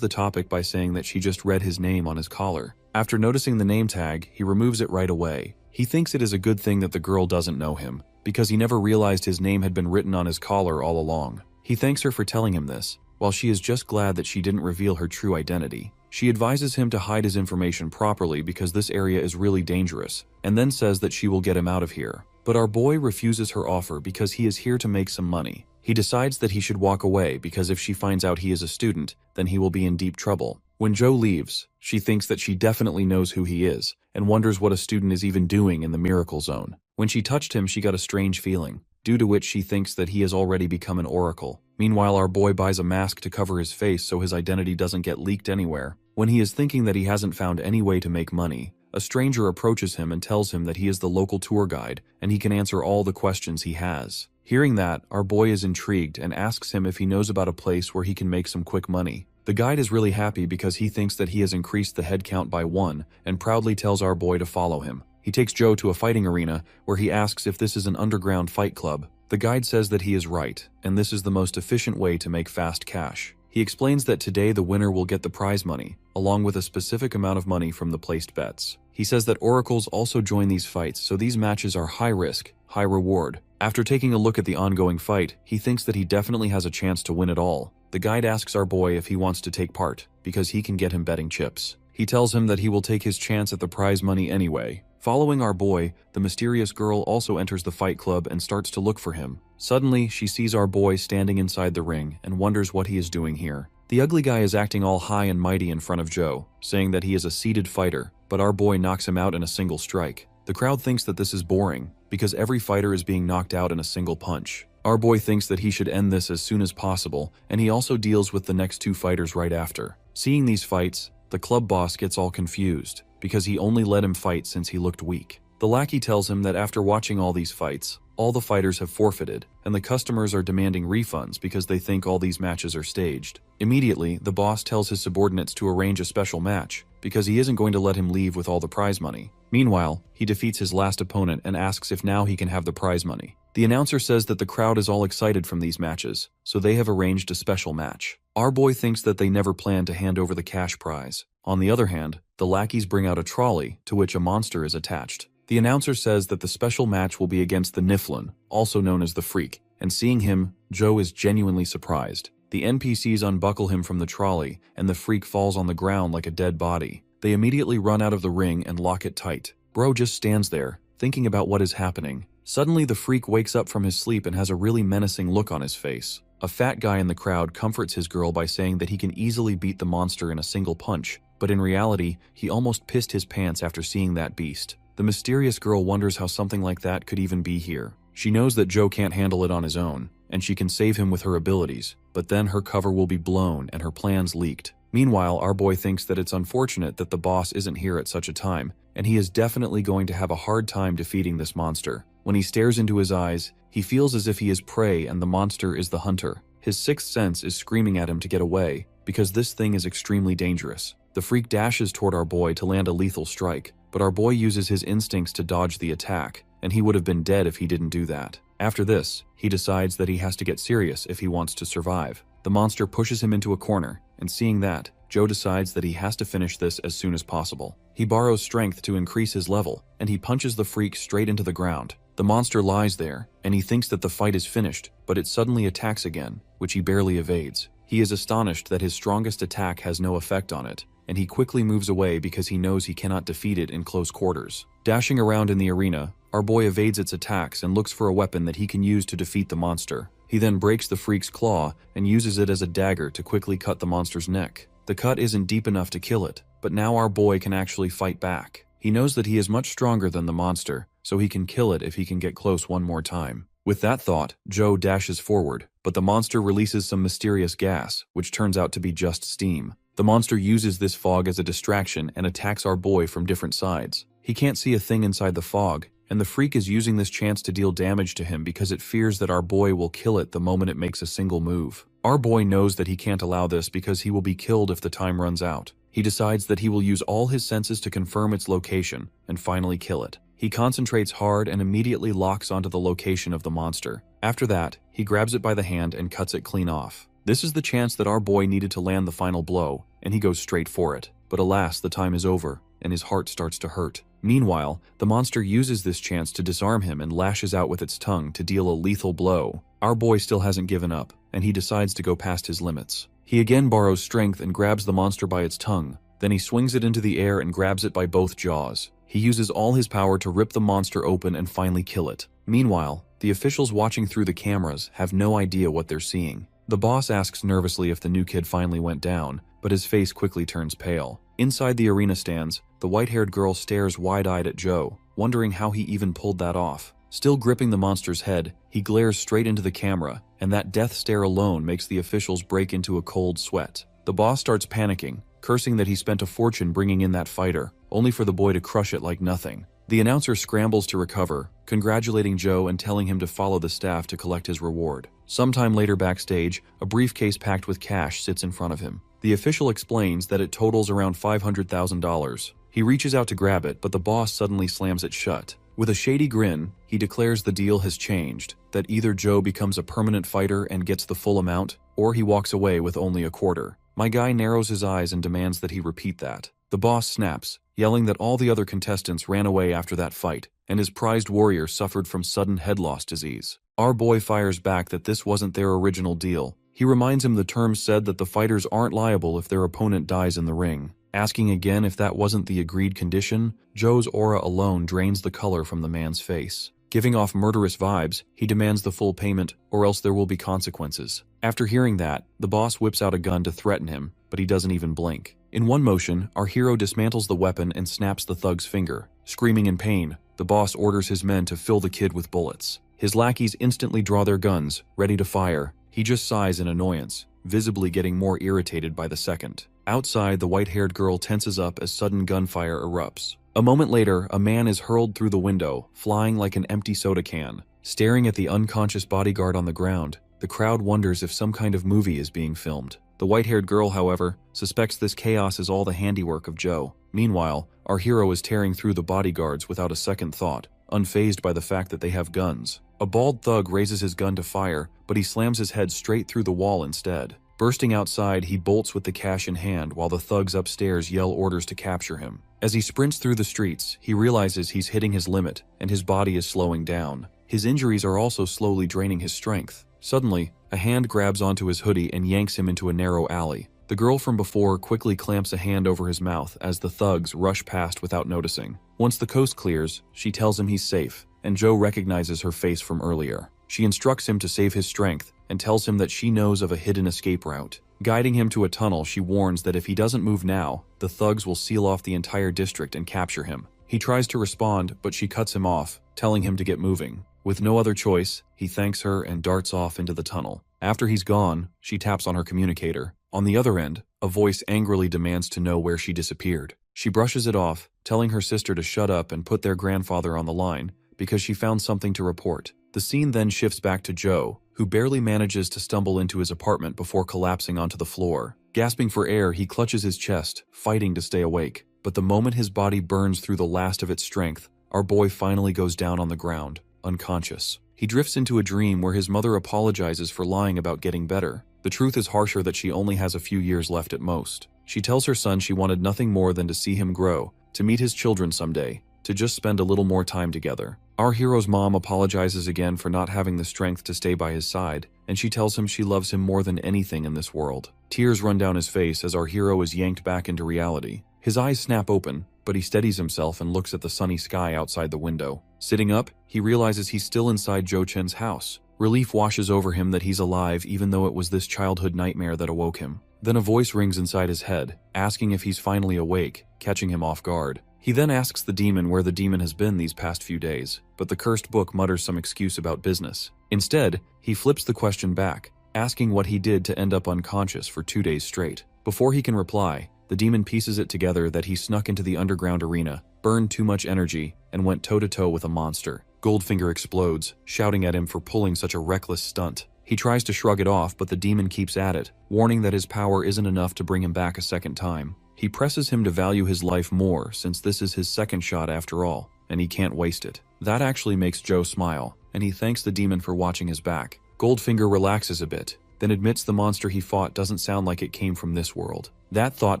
the topic by saying that she just read his name on his collar. After noticing the name tag, he removes it right away. He thinks it is a good thing that the girl doesn't know him, because he never realized his name had been written on his collar all along. He thanks her for telling him this, while she is just glad that she didn't reveal her true identity. She advises him to hide his information properly because this area is really dangerous, and then says that she will get him out of here. But our boy refuses her offer because he is here to make some money. He decides that he should walk away because if she finds out he is a student, then he will be in deep trouble. When Joe leaves, she thinks that she definitely knows who he is, and wonders what a student is even doing in the miracle zone. When she touched him, she got a strange feeling, due to which she thinks that he has already become an oracle. Meanwhile, our boy buys a mask to cover his face so his identity doesn't get leaked anywhere. When he is thinking that he hasn't found any way to make money, a stranger approaches him and tells him that he is the local tour guide and he can answer all the questions he has. Hearing that, our boy is intrigued and asks him if he knows about a place where he can make some quick money. The guide is really happy because he thinks that he has increased the head count by 1 and proudly tells our boy to follow him. He takes Joe to a fighting arena where he asks if this is an underground fight club. The guide says that he is right, and this is the most efficient way to make fast cash. He explains that today the winner will get the prize money, along with a specific amount of money from the placed bets. He says that oracles also join these fights, so these matches are high risk, high reward. After taking a look at the ongoing fight, he thinks that he definitely has a chance to win it all. The guide asks our boy if he wants to take part, because he can get him betting chips. He tells him that he will take his chance at the prize money anyway. Following our boy, the mysterious girl also enters the fight club and starts to look for him. Suddenly, she sees our boy standing inside the ring and wonders what he is doing here. The ugly guy is acting all high and mighty in front of Joe, saying that he is a seated fighter, but our boy knocks him out in a single strike. The crowd thinks that this is boring, because every fighter is being knocked out in a single punch. Our boy thinks that he should end this as soon as possible, and he also deals with the next two fighters right after. Seeing these fights, the club boss gets all confused, because he only let him fight since he looked weak. The lackey tells him that after watching all these fights, all the fighters have forfeited, and the customers are demanding refunds because they think all these matches are staged. Immediately, the boss tells his subordinates to arrange a special match, because he isn't going to let him leave with all the prize money. Meanwhile, he defeats his last opponent and asks if now he can have the prize money. The announcer says that the crowd is all excited from these matches, so they have arranged a special match. Our boy thinks that they never plan to hand over the cash prize. On the other hand, the lackeys bring out a trolley to which a monster is attached. The announcer says that the special match will be against the Niflun, also known as the Freak, and seeing him, Joe is genuinely surprised. The NPCs unbuckle him from the trolley, and the Freak falls on the ground like a dead body. They immediately run out of the ring and lock it tight. Bro just stands there, thinking about what is happening. Suddenly, the Freak wakes up from his sleep and has a really menacing look on his face. A fat guy in the crowd comforts his girl by saying that he can easily beat the monster in a single punch, but in reality, he almost pissed his pants after seeing that beast. The mysterious girl wonders how something like that could even be here. She knows that Joe can't handle it on his own, and she can save him with her abilities, but then her cover will be blown and her plans leaked. Meanwhile, our boy thinks that it's unfortunate that the boss isn't here at such a time, and he is definitely going to have a hard time defeating this monster. When he stares into his eyes, he feels as if he is prey and the monster is the hunter. His sixth sense is screaming at him to get away, because this thing is extremely dangerous. The Freak dashes toward our boy to land a lethal strike, but our boy uses his instincts to dodge the attack, and he would have been dead if he didn't do that. After this, he decides that he has to get serious if he wants to survive. The monster pushes him into a corner, and seeing that, Joe decides that he has to finish this as soon as possible. He borrows strength to increase his level, and he punches the Freak straight into the ground. The monster lies there, and he thinks that the fight is finished, but it suddenly attacks again, which he barely evades. He is astonished that his strongest attack has no effect on it, and he quickly moves away because he knows he cannot defeat it in close quarters. Dashing around in the arena, our boy evades its attacks and looks for a weapon that he can use to defeat the monster. He then breaks the Freak's claw and uses it as a dagger to quickly cut the monster's neck. The cut isn't deep enough to kill it, but now our boy can actually fight back. He knows that he is much stronger than the monster, so he can kill it if he can get close one more time. With that thought, Joe dashes forward, but the monster releases some mysterious gas, which turns out to be just steam. The monster uses this fog as a distraction and attacks our boy from different sides. He can't see a thing inside the fog, and the Freak is using this chance to deal damage to him because it fears that our boy will kill it the moment it makes a single move. Our boy knows that he can't allow this because he will be killed if the time runs out. He decides that he will use all his senses to confirm its location and finally kill it. He concentrates hard and immediately locks onto the location of the monster. After that, he grabs it by the hand and cuts it clean off. This is the chance that our boy needed to land the final blow, and he goes straight for it. But alas, the time is over, and his heart starts to hurt. Meanwhile, the monster uses this chance to disarm him and lashes out with its tongue to deal a lethal blow. Our boy still hasn't given up, and he decides to go past his limits. He again borrows strength and grabs the monster by its tongue. Then he swings it into the air and grabs it by both jaws. He uses all his power to rip the monster open and finally kill it. Meanwhile, the officials watching through the cameras have no idea what they're seeing. The boss asks nervously if the new kid finally went down, but his face quickly turns pale. Inside the arena stands, the white-haired girl stares wide-eyed at Joe, wondering how he even pulled that off. Still gripping the monster's head, he glares straight into the camera, and that death stare alone makes the officials break into a cold sweat. The boss starts panicking, cursing that he spent a fortune bringing in that fighter, only for the boy to crush it like nothing. The announcer scrambles to recover, congratulating Joe and telling him to follow the staff to collect his reward. Sometime later backstage, a briefcase packed with cash sits in front of him. The official explains that it totals around $500,000. He reaches out to grab it, but the boss suddenly slams it shut. With a shady grin, he declares the deal has changed, that either Joe becomes a permanent fighter and gets the full amount, or he walks away with only a quarter. My guy narrows his eyes and demands that he repeat that. The boss snaps, yelling that all the other contestants ran away after that fight, and his prized warrior suffered from sudden head loss disease. Our boy fires back that this wasn't their original deal. He reminds him the terms said that the fighters aren't liable if their opponent dies in the ring. Asking again if that wasn't the agreed condition, Joe's aura alone drains the color from the man's face. Giving off murderous vibes, he demands the full payment, or else there will be consequences. After hearing that, the boss whips out a gun to threaten him, but he doesn't even blink. In one motion, our hero dismantles the weapon and snaps the thug's finger. Screaming in pain, the boss orders his men to fill the kid with bullets. His lackeys instantly draw their guns, ready to fire. He just sighs in annoyance, visibly getting more irritated by the second. Outside, the white-haired girl tenses up as sudden gunfire erupts. A moment later, a man is hurled through the window, flying like an empty soda can. Staring at the unconscious bodyguard on the ground, the crowd wonders if some kind of movie is being filmed. The white-haired girl, however, suspects this chaos is all the handiwork of Joe. Meanwhile, our hero is tearing through the bodyguards without a second thought, unfazed by the fact that they have guns. A bald thug raises his gun to fire, but he slams his head straight through the wall instead. Bursting outside, he bolts with the cash in hand while the thugs upstairs yell orders to capture him. As he sprints through the streets, he realizes he's hitting his limit, and his body is slowing down. His injuries are also slowly draining his strength. Suddenly, a hand grabs onto his hoodie and yanks him into a narrow alley. The girl from before quickly clamps a hand over his mouth as the thugs rush past without noticing. Once the coast clears, she tells him he's safe, and Joe recognizes her face from earlier. She instructs him to save his strength and tells him that she knows of a hidden escape route. Guiding him to a tunnel, she warns that if he doesn't move now, the thugs will seal off the entire district and capture him. He tries to respond, but she cuts him off, telling him to get moving. With no other choice, he thanks her and darts off into the tunnel. After he's gone, she taps on her communicator. On the other end, a voice angrily demands to know where she disappeared. She brushes it off, telling her sister to shut up and put their grandfather on the line, because she found something to report. The scene then shifts back to Joe, who barely manages to stumble into his apartment before collapsing onto the floor. Gasping for air, he clutches his chest, fighting to stay awake. But the moment his body burns through the last of its strength, our boy finally goes down on the ground, unconscious. He drifts into a dream where his mother apologizes for lying about getting better. The truth is harsher that she only has a few years left at most. She tells her son she wanted nothing more than to see him grow, to meet his children someday, to just spend a little more time together. Our hero's mom apologizes again for not having the strength to stay by his side, and she tells him she loves him more than anything in this world. Tears run down his face as our hero is yanked back into reality. His eyes snap open, but he steadies himself and looks at the sunny sky outside the window. Sitting up, he realizes he's still inside Jo Chen's house. Relief washes over him that he's alive even though it was this childhood nightmare that awoke him. Then a voice rings inside his head, asking if he's finally awake, catching him off guard. He then asks the demon where the demon has been these past few days, but the cursed book mutters some excuse about business. Instead, he flips the question back, asking what he did to end up unconscious for 2 days straight. Before he can reply, the demon pieces it together that he snuck into the underground arena, burned too much energy, and went toe-to-toe with a monster. Goldfinger explodes, shouting at him for pulling such a reckless stunt. He tries to shrug it off, but the demon keeps at it, warning that his power isn't enough to bring him back a second time. He presses him to value his life more, since this is his second shot after all, and he can't waste it. That actually makes Joe smile, and he thanks the demon for watching his back. Goldfinger relaxes a bit, then admits the monster he fought doesn't sound like it came from this world. That thought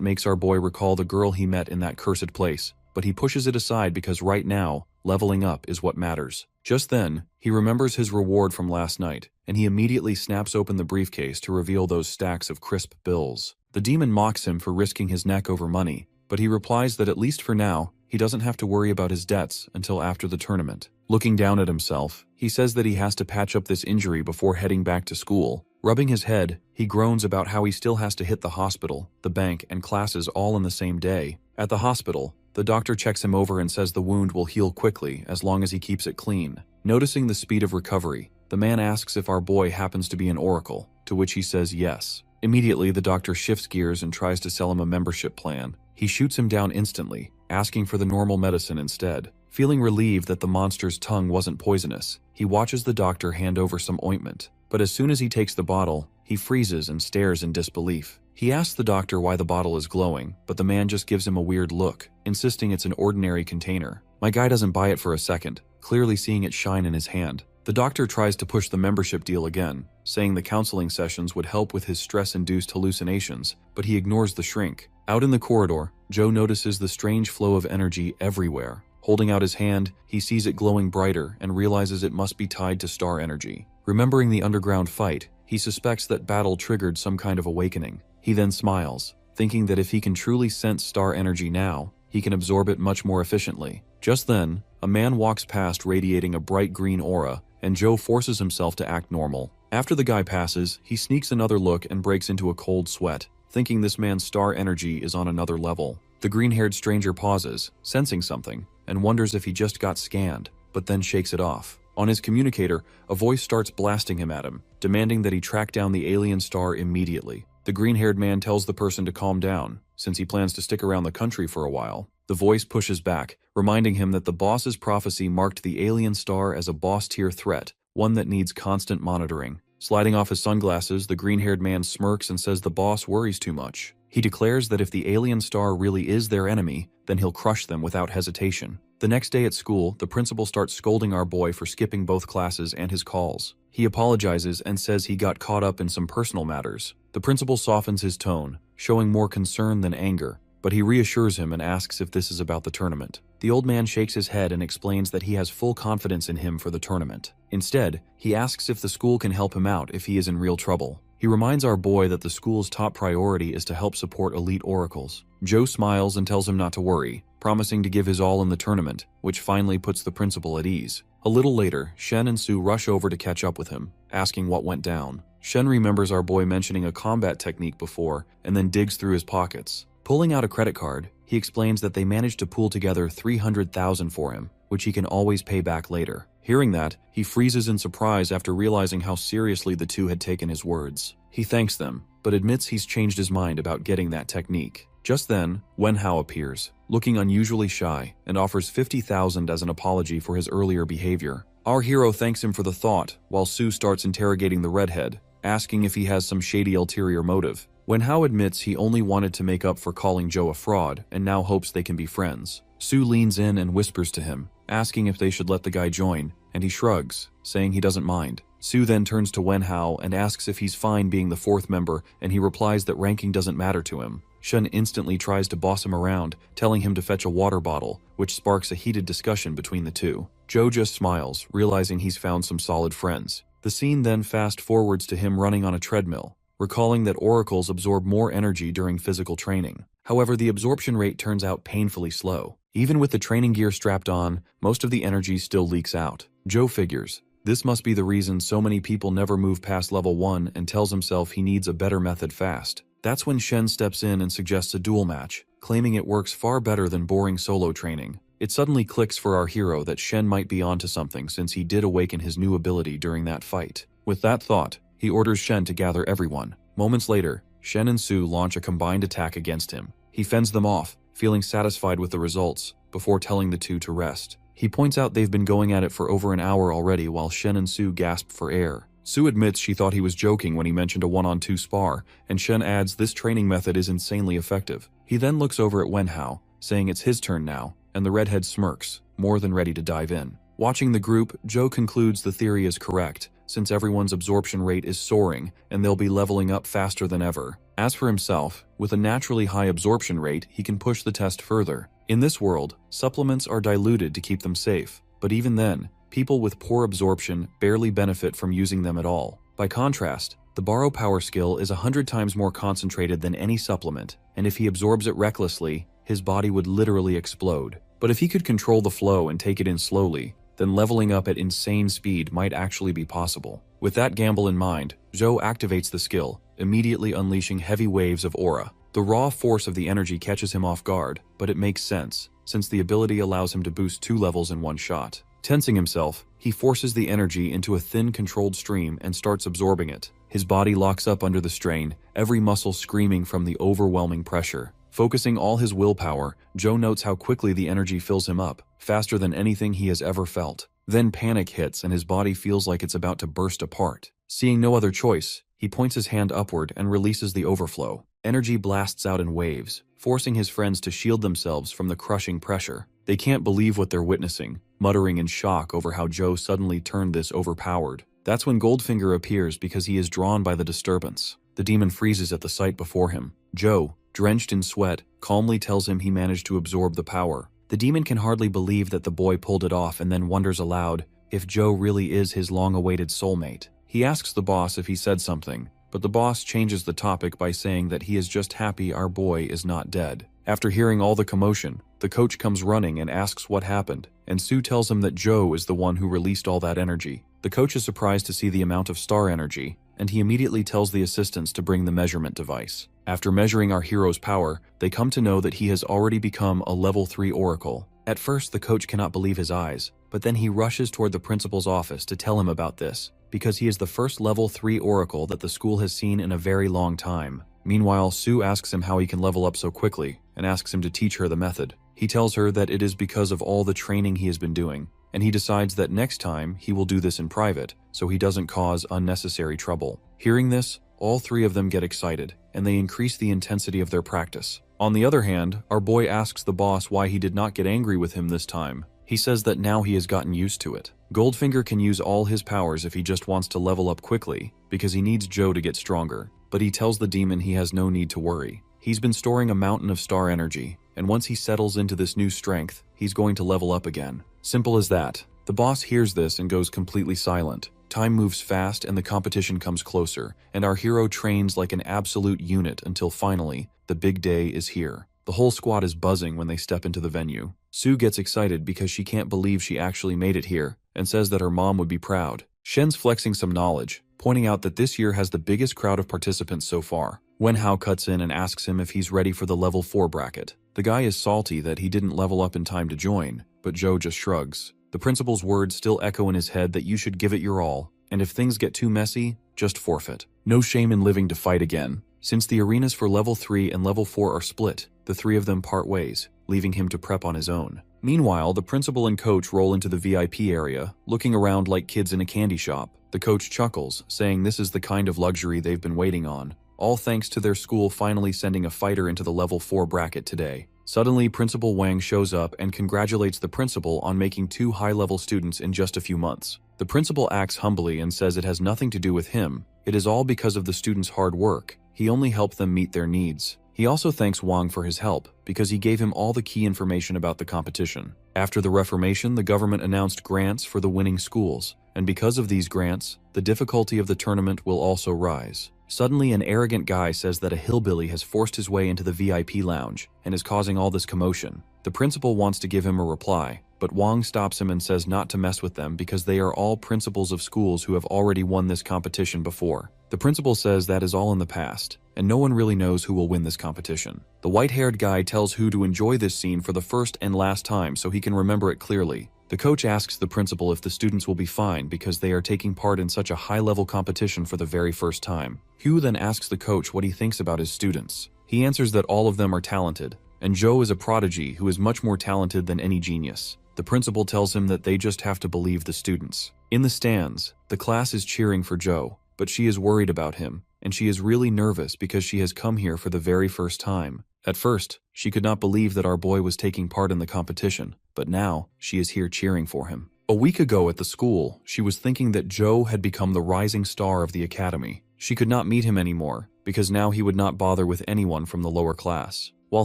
makes our boy recall the girl he met in that cursed place, but he pushes it aside because right now, leveling up is what matters. Just then, he remembers his reward from last night, and he immediately snaps open the briefcase to reveal those stacks of crisp bills. The demon mocks him for risking his neck over money, but he replies that at least for now, he doesn't have to worry about his debts until after the tournament. Looking down at himself, he says that he has to patch up this injury before heading back to school. Rubbing his head, he groans about how he still has to hit the hospital, the bank, and classes all in the same day. At the hospital, the doctor checks him over and says the wound will heal quickly as long as he keeps it clean. Noticing the speed of recovery, the man asks if our boy happens to be an oracle, to which he says yes. Immediately, the doctor shifts gears and tries to sell him a membership plan. He shoots him down instantly, asking for the normal medicine instead. Feeling relieved that the monster's tongue wasn't poisonous, he watches the doctor hand over some ointment. But as soon as he takes the bottle, he freezes and stares in disbelief. He asks the doctor why the bottle is glowing, but the man just gives him a weird look, insisting it's an ordinary container. My guy doesn't buy it for a second, clearly seeing it shine in his hand. The doctor tries to push the membership deal again, saying the counseling sessions would help with his stress-induced hallucinations, but he ignores the shrink. Out in the corridor, Joe notices the strange flow of energy everywhere. Holding out his hand, he sees it glowing brighter and realizes it must be tied to star energy. Remembering the underground fight, he suspects that battle triggered some kind of awakening. He then smiles, thinking that if he can truly sense star energy now, he can absorb it much more efficiently. Just then, a man walks past radiating a bright green aura, and Joe forces himself to act normal. After the guy passes, he sneaks another look and breaks into a cold sweat, thinking this man's star energy is on another level. The green-haired stranger pauses, sensing something, and wonders if he just got scanned, but then shakes it off. On his communicator, a voice starts blasting him at him, demanding that he track down the alien star immediately. The green-haired man tells the person to calm down, since he plans to stick around the country for a while. The voice pushes back, reminding him that the boss's prophecy marked the alien star as a boss-tier threat, one that needs constant monitoring. Sliding off his sunglasses, the green-haired man smirks and says the boss worries too much. He declares that if the alien star really is their enemy, then he'll crush them without hesitation. The next day at school, the principal starts scolding our boy for skipping both classes and his calls. He apologizes and says he got caught up in some personal matters. The principal softens his tone, showing more concern than anger, but he reassures him and asks if this is about the tournament. The old man shakes his head and explains that he has full confidence in him for the tournament. Instead, he asks if the school can help him out if he is in real trouble. He reminds our boy that the school's top priority is to help support elite oracles. Joe smiles and tells him not to worry, promising to give his all in the tournament, which finally puts the principal at ease. A little later, Shen and Sue rush over to catch up with him, asking what went down. Shen remembers our boy mentioning a combat technique before, and then digs through his pockets. Pulling out a credit card, he explains that they managed to pool together $300,000 for him, which he can always pay back later. Hearing that, he freezes in surprise after realizing how seriously the two had taken his words. He thanks them, but admits he's changed his mind about getting that technique. Just then, Wenhao appears, looking unusually shy, and offers $50,000 as an apology for his earlier behavior. Our hero thanks him for the thought, while Sue starts interrogating the redhead, asking if he has some shady ulterior motive. Wenhao admits he only wanted to make up for calling Joe a fraud, and now hopes they can be friends. Sue leans in and whispers to him, asking if they should let the guy join, and he shrugs, saying he doesn't mind. Sue then turns to Wenhao and asks if he's fine being the fourth member, and he replies that ranking doesn't matter to him. Shen instantly tries to boss him around, telling him to fetch a water bottle, which sparks a heated discussion between the two. Joe just smiles, realizing he's found some solid friends. The scene then fast-forwards to him running on a treadmill, recalling that oracles absorb more energy during physical training. However, the absorption rate turns out painfully slow. Even with the training gear strapped on, most of the energy still leaks out. Joe figures, this must be the reason so many people never move past level 1 and tells himself he needs a better method fast. That's when Shen steps in and suggests a duel match, claiming it works far better than boring solo training. It suddenly clicks for our hero that Shen might be onto something since he did awaken his new ability during that fight. With that thought, he orders Shen to gather everyone. Moments later, Shen and Sue launch a combined attack against him. He fends them off, feeling satisfied with the results, before telling the two to rest. He points out they've been going at it for over an hour already while Shen and Sue gasp for air. Sue admits she thought he was joking when he mentioned a one-on-two spar, and Shen adds this training method is insanely effective. He then looks over at Wenhao, saying it's his turn now, and the redhead smirks, more than ready to dive in. Watching the group, Joe concludes the theory is correct, since everyone's absorption rate is soaring and they'll be leveling up faster than ever. As for himself, with a naturally high absorption rate, he can push the test further. In this world, supplements are diluted to keep them safe, but even then, people with poor absorption barely benefit from using them at all. By contrast, the borrow power skill is 100 times more concentrated than any supplement, and if he absorbs it recklessly, his body would literally explode. But if he could control the flow and take it in slowly, then leveling up at insane speed might actually be possible. With that gamble in mind, Zhou activates the skill, immediately unleashing heavy waves of aura. The raw force of the energy catches him off guard, but it makes sense, since the ability allows him to boost 2 levels in one shot. Tensing himself, he forces the energy into a thin controlled stream and starts absorbing it. His body locks up under the strain, every muscle screaming from the overwhelming pressure. Focusing all his willpower, Joe notes how quickly the energy fills him up, faster than anything he has ever felt. Then panic hits and his body feels like it's about to burst apart. Seeing no other choice, he points his hand upward and releases the overflow. Energy blasts out in waves, forcing his friends to shield themselves from the crushing pressure. They can't believe what they're witnessing, muttering in shock over how Joe suddenly turned this overpowered. That's when Goldfinger appears because he is drawn by the disturbance. The demon freezes at the sight before him. Joe, drenched in sweat, calmly tells him he managed to absorb the power. The demon can hardly believe that the boy pulled it off and then wonders aloud if Joe really is his long-awaited soulmate. He asks the boss if he said something, but the boss changes the topic by saying that he is just happy our boy is not dead. After hearing all the commotion, the coach comes running and asks what happened, and Sue tells him that Joe is the one who released all that energy. The coach is surprised to see the amount of star energy, and he immediately tells the assistants to bring the measurement device. After measuring our hero's power, they come to know that he has already become a level 3 oracle. At first, the coach cannot believe his eyes, but then he rushes toward the principal's office to tell him about this, because he is the first level 3 oracle that the school has seen in a very long time. Meanwhile, Sue asks him how he can level up so quickly, and asks him to teach her the method. He tells her that it is because of all the training he has been doing, and he decides that next time he will do this in private, so he doesn't cause unnecessary trouble. Hearing this, all 3 of them get excited, and they increase the intensity of their practice. On the other hand, our boy asks the boss why he did not get angry with him this time. He says that now he has gotten used to it. Goldfinger can use all his powers if he just wants to level up quickly, because he needs Joe to get stronger, but he tells the demon he has no need to worry. He's been storing a mountain of star energy, and once he settles into this new strength, he's going to level up again. Simple as that. The boss hears this and goes completely silent. Time moves fast and the competition comes closer, and our hero trains like an absolute unit until finally, the big day is here. The whole squad is buzzing when they step into the venue. Sue gets excited because she can't believe she actually made it here, and says that her mom would be proud. Shen's flexing some knowledge, pointing out that this year has the biggest crowd of participants so far. Wenhao cuts in and asks him if he's ready for the level 4 bracket. The guy is salty that he didn't level up in time to join, but Joe just shrugs. The principal's words still echo in his head that you should give it your all, and if things get too messy, just forfeit. No shame in living to fight again. Since the arenas for level 3 and level 4 are split, the 3 of them part ways, leaving him to prep on his own. Meanwhile, the principal and coach roll into the VIP area, looking around like kids in a candy shop. The coach chuckles, saying this is the kind of luxury they've been waiting on, all thanks to their school finally sending a fighter into the level 4 bracket today. Suddenly, Principal Wang shows up and congratulates the principal on making 2 high-level students in just a few months. The principal acts humbly and says it has nothing to do with him. It is all because of the students' hard work. He only helped them meet their needs. He also thanks Wang for his help, because he gave him all the key information about the competition. After the Reformation, the government announced grants for the winning schools, and because of these grants, the difficulty of the tournament will also rise. Suddenly, an arrogant guy says that a hillbilly has forced his way into the VIP lounge and is causing all this commotion. The principal wants to give him a reply, but Wang stops him and says not to mess with them because they are all principals of schools who have already won this competition before. The principal says that is all in the past, and no one really knows who will win this competition. The white-haired guy tells Hu to enjoy this scene for the first and last time so he can remember it clearly. The coach asks the principal if the students will be fine because they are taking part in such a high-level competition for the very first time. Hu then asks the coach what he thinks about his students. He answers that all of them are talented, and Joe is a prodigy who is much more talented than any genius. The principal tells him that they just have to believe the students. In the stands, the class is cheering for Joe, but she is worried about him, and she is really nervous because she has come here for the very first time. At first, she could not believe that our boy was taking part in the competition, but now she is here cheering for him. A week ago at the school, she was thinking that Joe had become the rising star of the academy. She could not meet him anymore, because now he would not bother with anyone from the lower class. While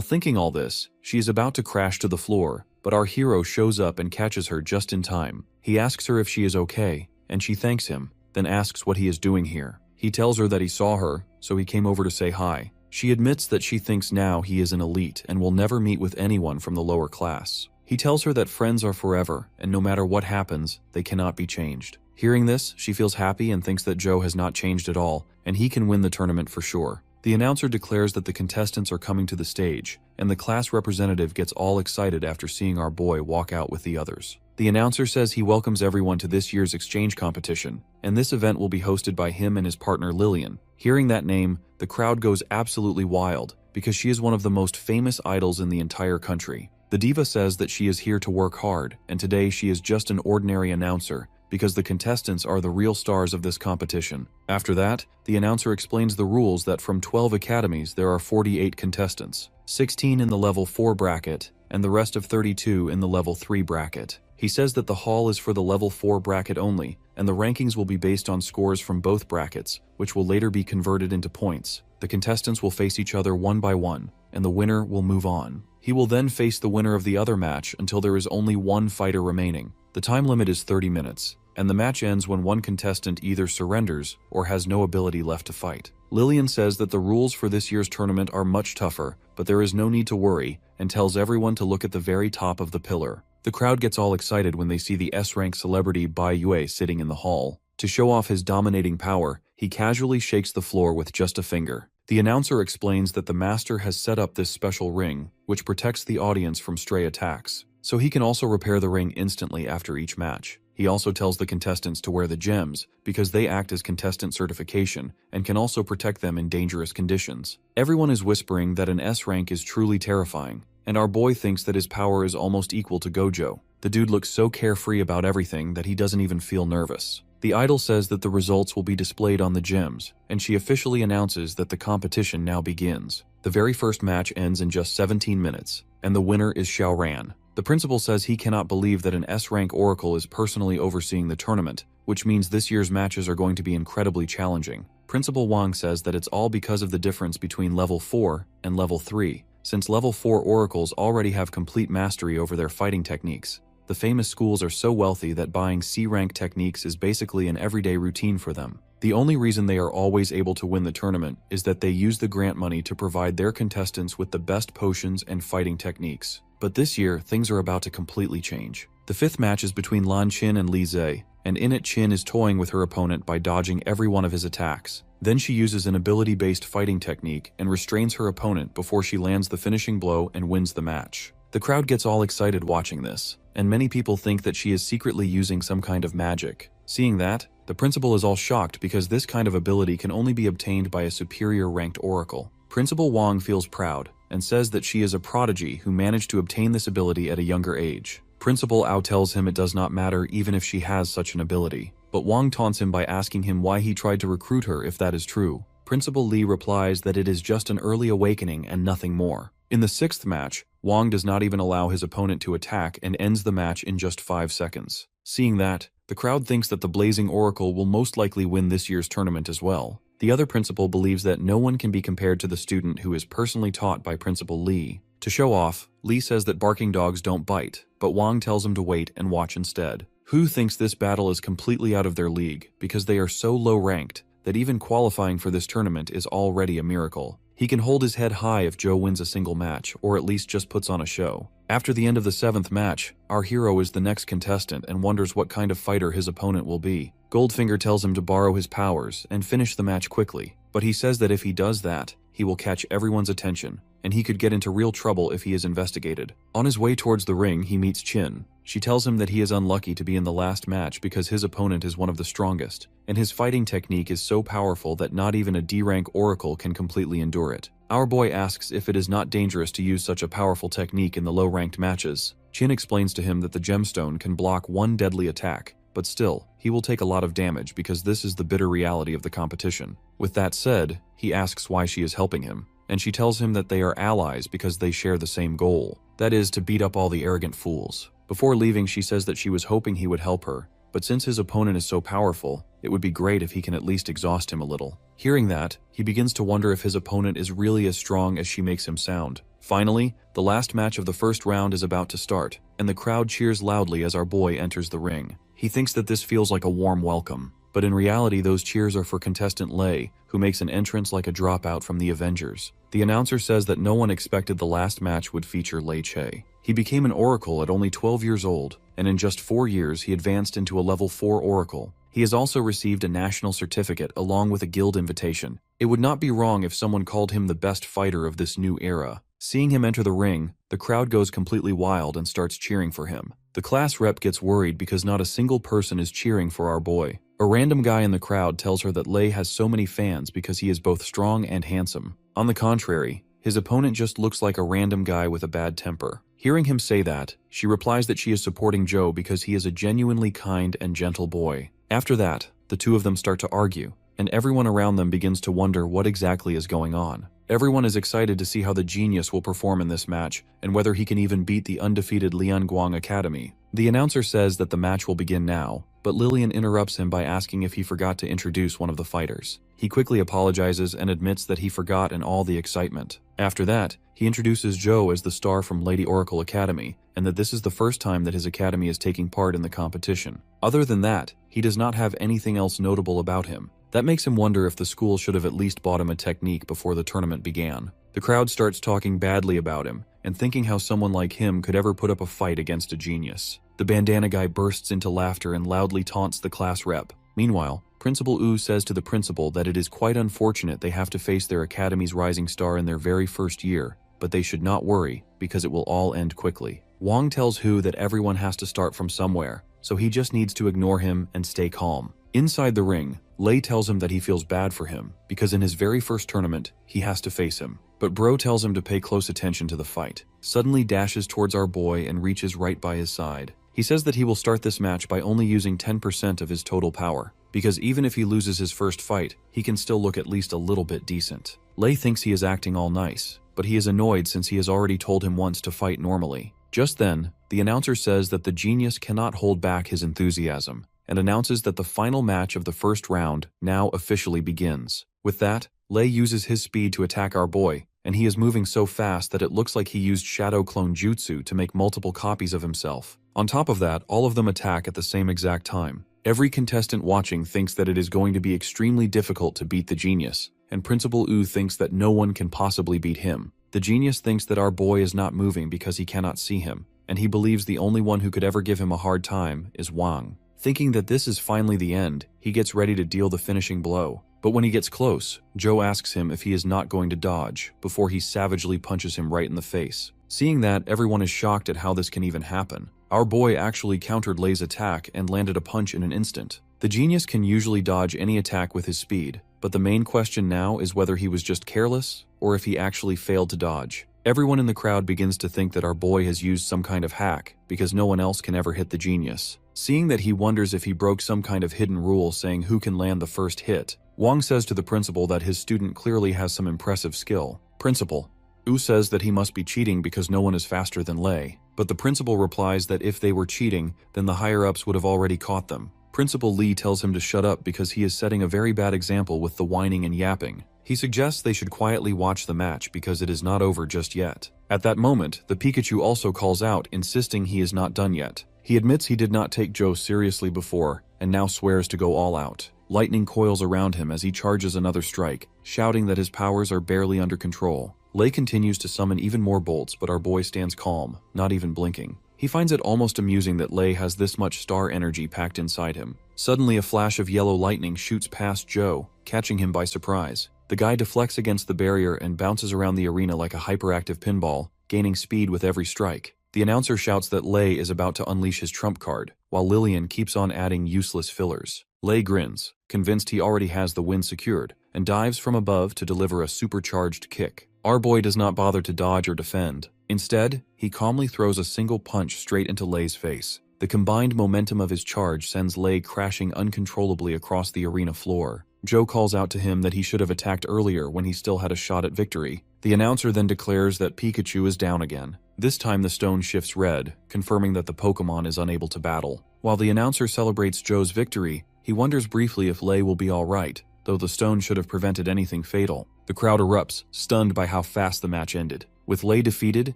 thinking all this, she is about to crash to the floor, but our hero shows up and catches her just in time. He asks her if she is okay, and she thanks him, then asks what he is doing here. He tells her that he saw her, so he came over to say hi. She admits that she thinks now he is an elite and will never meet with anyone from the lower class. He tells her that friends are forever, and no matter what happens, they cannot be changed. Hearing this, she feels happy and thinks that Joe has not changed at all, and he can win the tournament for sure. The announcer declares that the contestants are coming to the stage, and the class representative gets all excited after seeing our boy walk out with the others. The announcer says he welcomes everyone to this year's exchange competition, and this event will be hosted by him and his partner Lillian. Hearing that name, the crowd goes absolutely wild, because she is one of the most famous idols in the entire country. The diva says that she is here to work hard, and today she is just an ordinary announcer, because the contestants are the real stars of this competition. After that, the announcer explains the rules that from 12 academies there are 48 contestants, 16 in the level 4 bracket, and the rest of 32 in the level 3 bracket. He says that the hall is for the level 4 bracket only, and the rankings will be based on scores from both brackets, which will later be converted into points. The contestants will face each other one by one, and the winner will move on. He will then face the winner of the other match until there is only one fighter remaining. The time limit is 30 minutes, and the match ends when one contestant either surrenders or has no ability left to fight. Lillian says that the rules for this year's tournament are much tougher, but there is no need to worry, and tells everyone to look at the very top of the pillar. The crowd gets all excited when they see the S-rank celebrity Bai Yue sitting in the hall. To show off his dominating power, he casually shakes the floor with just a finger. The announcer explains that the master has set up this special ring, which protects the audience from stray attacks, so he can also repair the ring instantly after each match. He also tells the contestants to wear the gems, because they act as contestant certification and can also protect them in dangerous conditions. Everyone is whispering that an S rank is truly terrifying, and our boy thinks that his power is almost equal to Gojo. The dude looks so carefree about everything that he doesn't even feel nervous. The idol says that the results will be displayed on the gems, and she officially announces that the competition now begins. The very first match ends in just 17 minutes, and the winner is Xiaoran. The principal says he cannot believe that an S-rank oracle is personally overseeing the tournament, which means this year's matches are going to be incredibly challenging. Principal Wang says that it's all because of the difference between level 4 and level 3, since level 4 oracles already have complete mastery over their fighting techniques. The famous schools are so wealthy that buying C-rank techniques is basically an everyday routine for them. The only reason they are always able to win the tournament is that they use the grant money to provide their contestants with the best potions and fighting techniques. But this year, things are about to completely change. The fifth match is between Lan Qin and Li Zhe, and in it Qin is toying with her opponent by dodging every one of his attacks. Then she uses an ability-based fighting technique and restrains her opponent before she lands the finishing blow and wins the match. The crowd gets all excited watching this, and many people think that she is secretly using some kind of magic. Seeing that, the principal is all shocked because this kind of ability can only be obtained by a superior ranked oracle. Principal Wang feels proud and says that she is a prodigy who managed to obtain this ability at a younger age. Principal Ao tells him it does not matter even if she has such an ability, but Wang taunts him by asking him why he tried to recruit her if that is true. Principal Li replies that it is just an early awakening and nothing more. In the sixth match, Wang does not even allow his opponent to attack and ends the match in just 5 seconds. Seeing that, the crowd thinks that the Blazing Oracle will most likely win this year's tournament as well. The other principal believes that no one can be compared to the student who is personally taught by Principal Li. To show off, Li says that barking dogs don't bite, but Wang tells him to wait and watch instead. Hu thinks this battle is completely out of their league because they are so low ranked that even qualifying for this tournament is already a miracle. He can hold his head high if Joe wins a single match, or at least just puts on a show. After the end of the 7th match, our hero is the next contestant and wonders what kind of fighter his opponent will be. Goldfinger tells him to borrow his powers and finish the match quickly, but he says that if he does that, he will catch everyone's attention, and he could get into real trouble if he is investigated. On his way towards the ring, he meets Qin. She tells him that he is unlucky to be in the last match because his opponent is one of the strongest, and his fighting technique is so powerful that not even a D-rank oracle can completely endure it. Our boy asks if it is not dangerous to use such a powerful technique in the low-ranked matches. Qin explains to him that the gemstone can block one deadly attack, but still, he will take a lot of damage because this is the bitter reality of the competition. With that said, he asks why she is helping him, and she tells him that they are allies because they share the same goal, that is, to beat up all the arrogant fools. Before leaving, she says that she was hoping he would help her, but since his opponent is so powerful, it would be great if he can at least exhaust him a little. Hearing that, he begins to wonder if his opponent is really as strong as she makes him sound. Finally, the last match of the first round is about to start, and the crowd cheers loudly as our boy enters the ring. He thinks that this feels like a warm welcome, but in reality those cheers are for contestant Lei, who makes an entrance like a dropout from the Avengers. The announcer says that no one expected the last match would feature Lei Che. He became an oracle at only 12 years old, and in just 4 years he advanced into a level 4 oracle. He has also received a national certificate along with a guild invitation. It would not be wrong if someone called him the best fighter of this new era. Seeing him enter the ring, the crowd goes completely wild and starts cheering for him. The class rep gets worried because not a single person is cheering for our boy. A random guy in the crowd tells her that Lei has so many fans because he is both strong and handsome. On the contrary, his opponent just looks like a random guy with a bad temper. Hearing him say that, she replies that she is supporting Joe because he is a genuinely kind and gentle boy. After that, the two of them start to argue, and everyone around them begins to wonder what exactly is going on. Everyone is excited to see how the genius will perform in this match, and whether he can even beat the undefeated Lianguang Academy. The announcer says that the match will begin now, but Lillian interrupts him by asking if he forgot to introduce one of the fighters. He quickly apologizes and admits that he forgot in all the excitement. After that, he introduces Joe as the star from Lady Oracle Academy, and that this is the first time that his academy is taking part in the competition. Other than that, he does not have anything else notable about him. That makes him wonder if the school should have at least bought him a technique before the tournament began. The crowd starts talking badly about him, and thinking how someone like him could ever put up a fight against a genius. The bandana guy bursts into laughter and loudly taunts the class rep. Meanwhile, Principal Wu says to the principal that it is quite unfortunate they have to face their academy's rising star in their very first year, but they should not worry, because it will all end quickly. Wang tells Hu that everyone has to start from somewhere, so he just needs to ignore him and stay calm. Inside the ring, Lei tells him that he feels bad for him, because in his very first tournament, he has to face him. But Bro tells him to pay close attention to the fight. Suddenly dashes towards our boy and reaches right by his side. He says that he will start this match by only using 10% of his total power, because even if he loses his first fight, he can still look at least a little bit decent. Lei thinks he is acting all nice, but he is annoyed since he has already told him once to fight normally. Just then, the announcer says that the genius cannot hold back his enthusiasm, and announces that the final match of the first round now officially begins. With that, Lei uses his speed to attack our boy, and he is moving so fast that it looks like he used Shadow Clone Jutsu to make multiple copies of himself. On top of that, all of them attack at the same exact time. Every contestant watching thinks that it is going to be extremely difficult to beat the genius, and Principal Wu thinks that no one can possibly beat him. The genius thinks that our boy is not moving because he cannot see him, and he believes the only one who could ever give him a hard time is Wang. Thinking that this is finally the end, he gets ready to deal the finishing blow. But when he gets close, Joe asks him if he is not going to dodge, before he savagely punches him right in the face. Seeing that, everyone is shocked at how this can even happen. Our boy actually countered Lei's attack and landed a punch in an instant. The genius can usually dodge any attack with his speed, but the main question now is whether he was just careless, or if he actually failed to dodge. Everyone in the crowd begins to think that our boy has used some kind of hack, because no one else can ever hit the genius. Seeing that, he wonders if he broke some kind of hidden rule saying who can land the first hit. Wang says to the principal that his student clearly has some impressive skill. Principal Wu says that he must be cheating because no one is faster than Lei, but the principal replies that if they were cheating, then the higher-ups would have already caught them. Principal Lee tells him to shut up because he is setting a very bad example with the whining and yapping. He suggests they should quietly watch the match because it is not over just yet. At that moment, the Pikachu also calls out, insisting he is not done yet. He admits he did not take Joe seriously before, and now swears to go all out. Lightning coils around him as he charges another strike, shouting that his powers are barely under control. Lei continues to summon even more bolts, but our boy stands calm, not even blinking. He finds it almost amusing that Lei has this much star energy packed inside him. Suddenly, a flash of yellow lightning shoots past Joe, catching him by surprise. The guy deflects against the barrier and bounces around the arena like a hyperactive pinball, gaining speed with every strike. The announcer shouts that Lei is about to unleash his trump card, while Lillian keeps on adding useless fillers. Lei grins, convinced he already has the win secured, and dives from above to deliver a supercharged kick. Our boy does not bother to dodge or defend. Instead, he calmly throws a single punch straight into Lei's face. The combined momentum of his charge sends Lei crashing uncontrollably across the arena floor. Joe calls out to him that he should have attacked earlier when he still had a shot at victory. The announcer then declares that Pikachu is down again. This time the stone shifts red, confirming that the Pokémon is unable to battle. While the announcer celebrates Joe's victory, he wonders briefly if Lei will be alright, though the stone should have prevented anything fatal. The crowd erupts, stunned by how fast the match ended. With Lei defeated,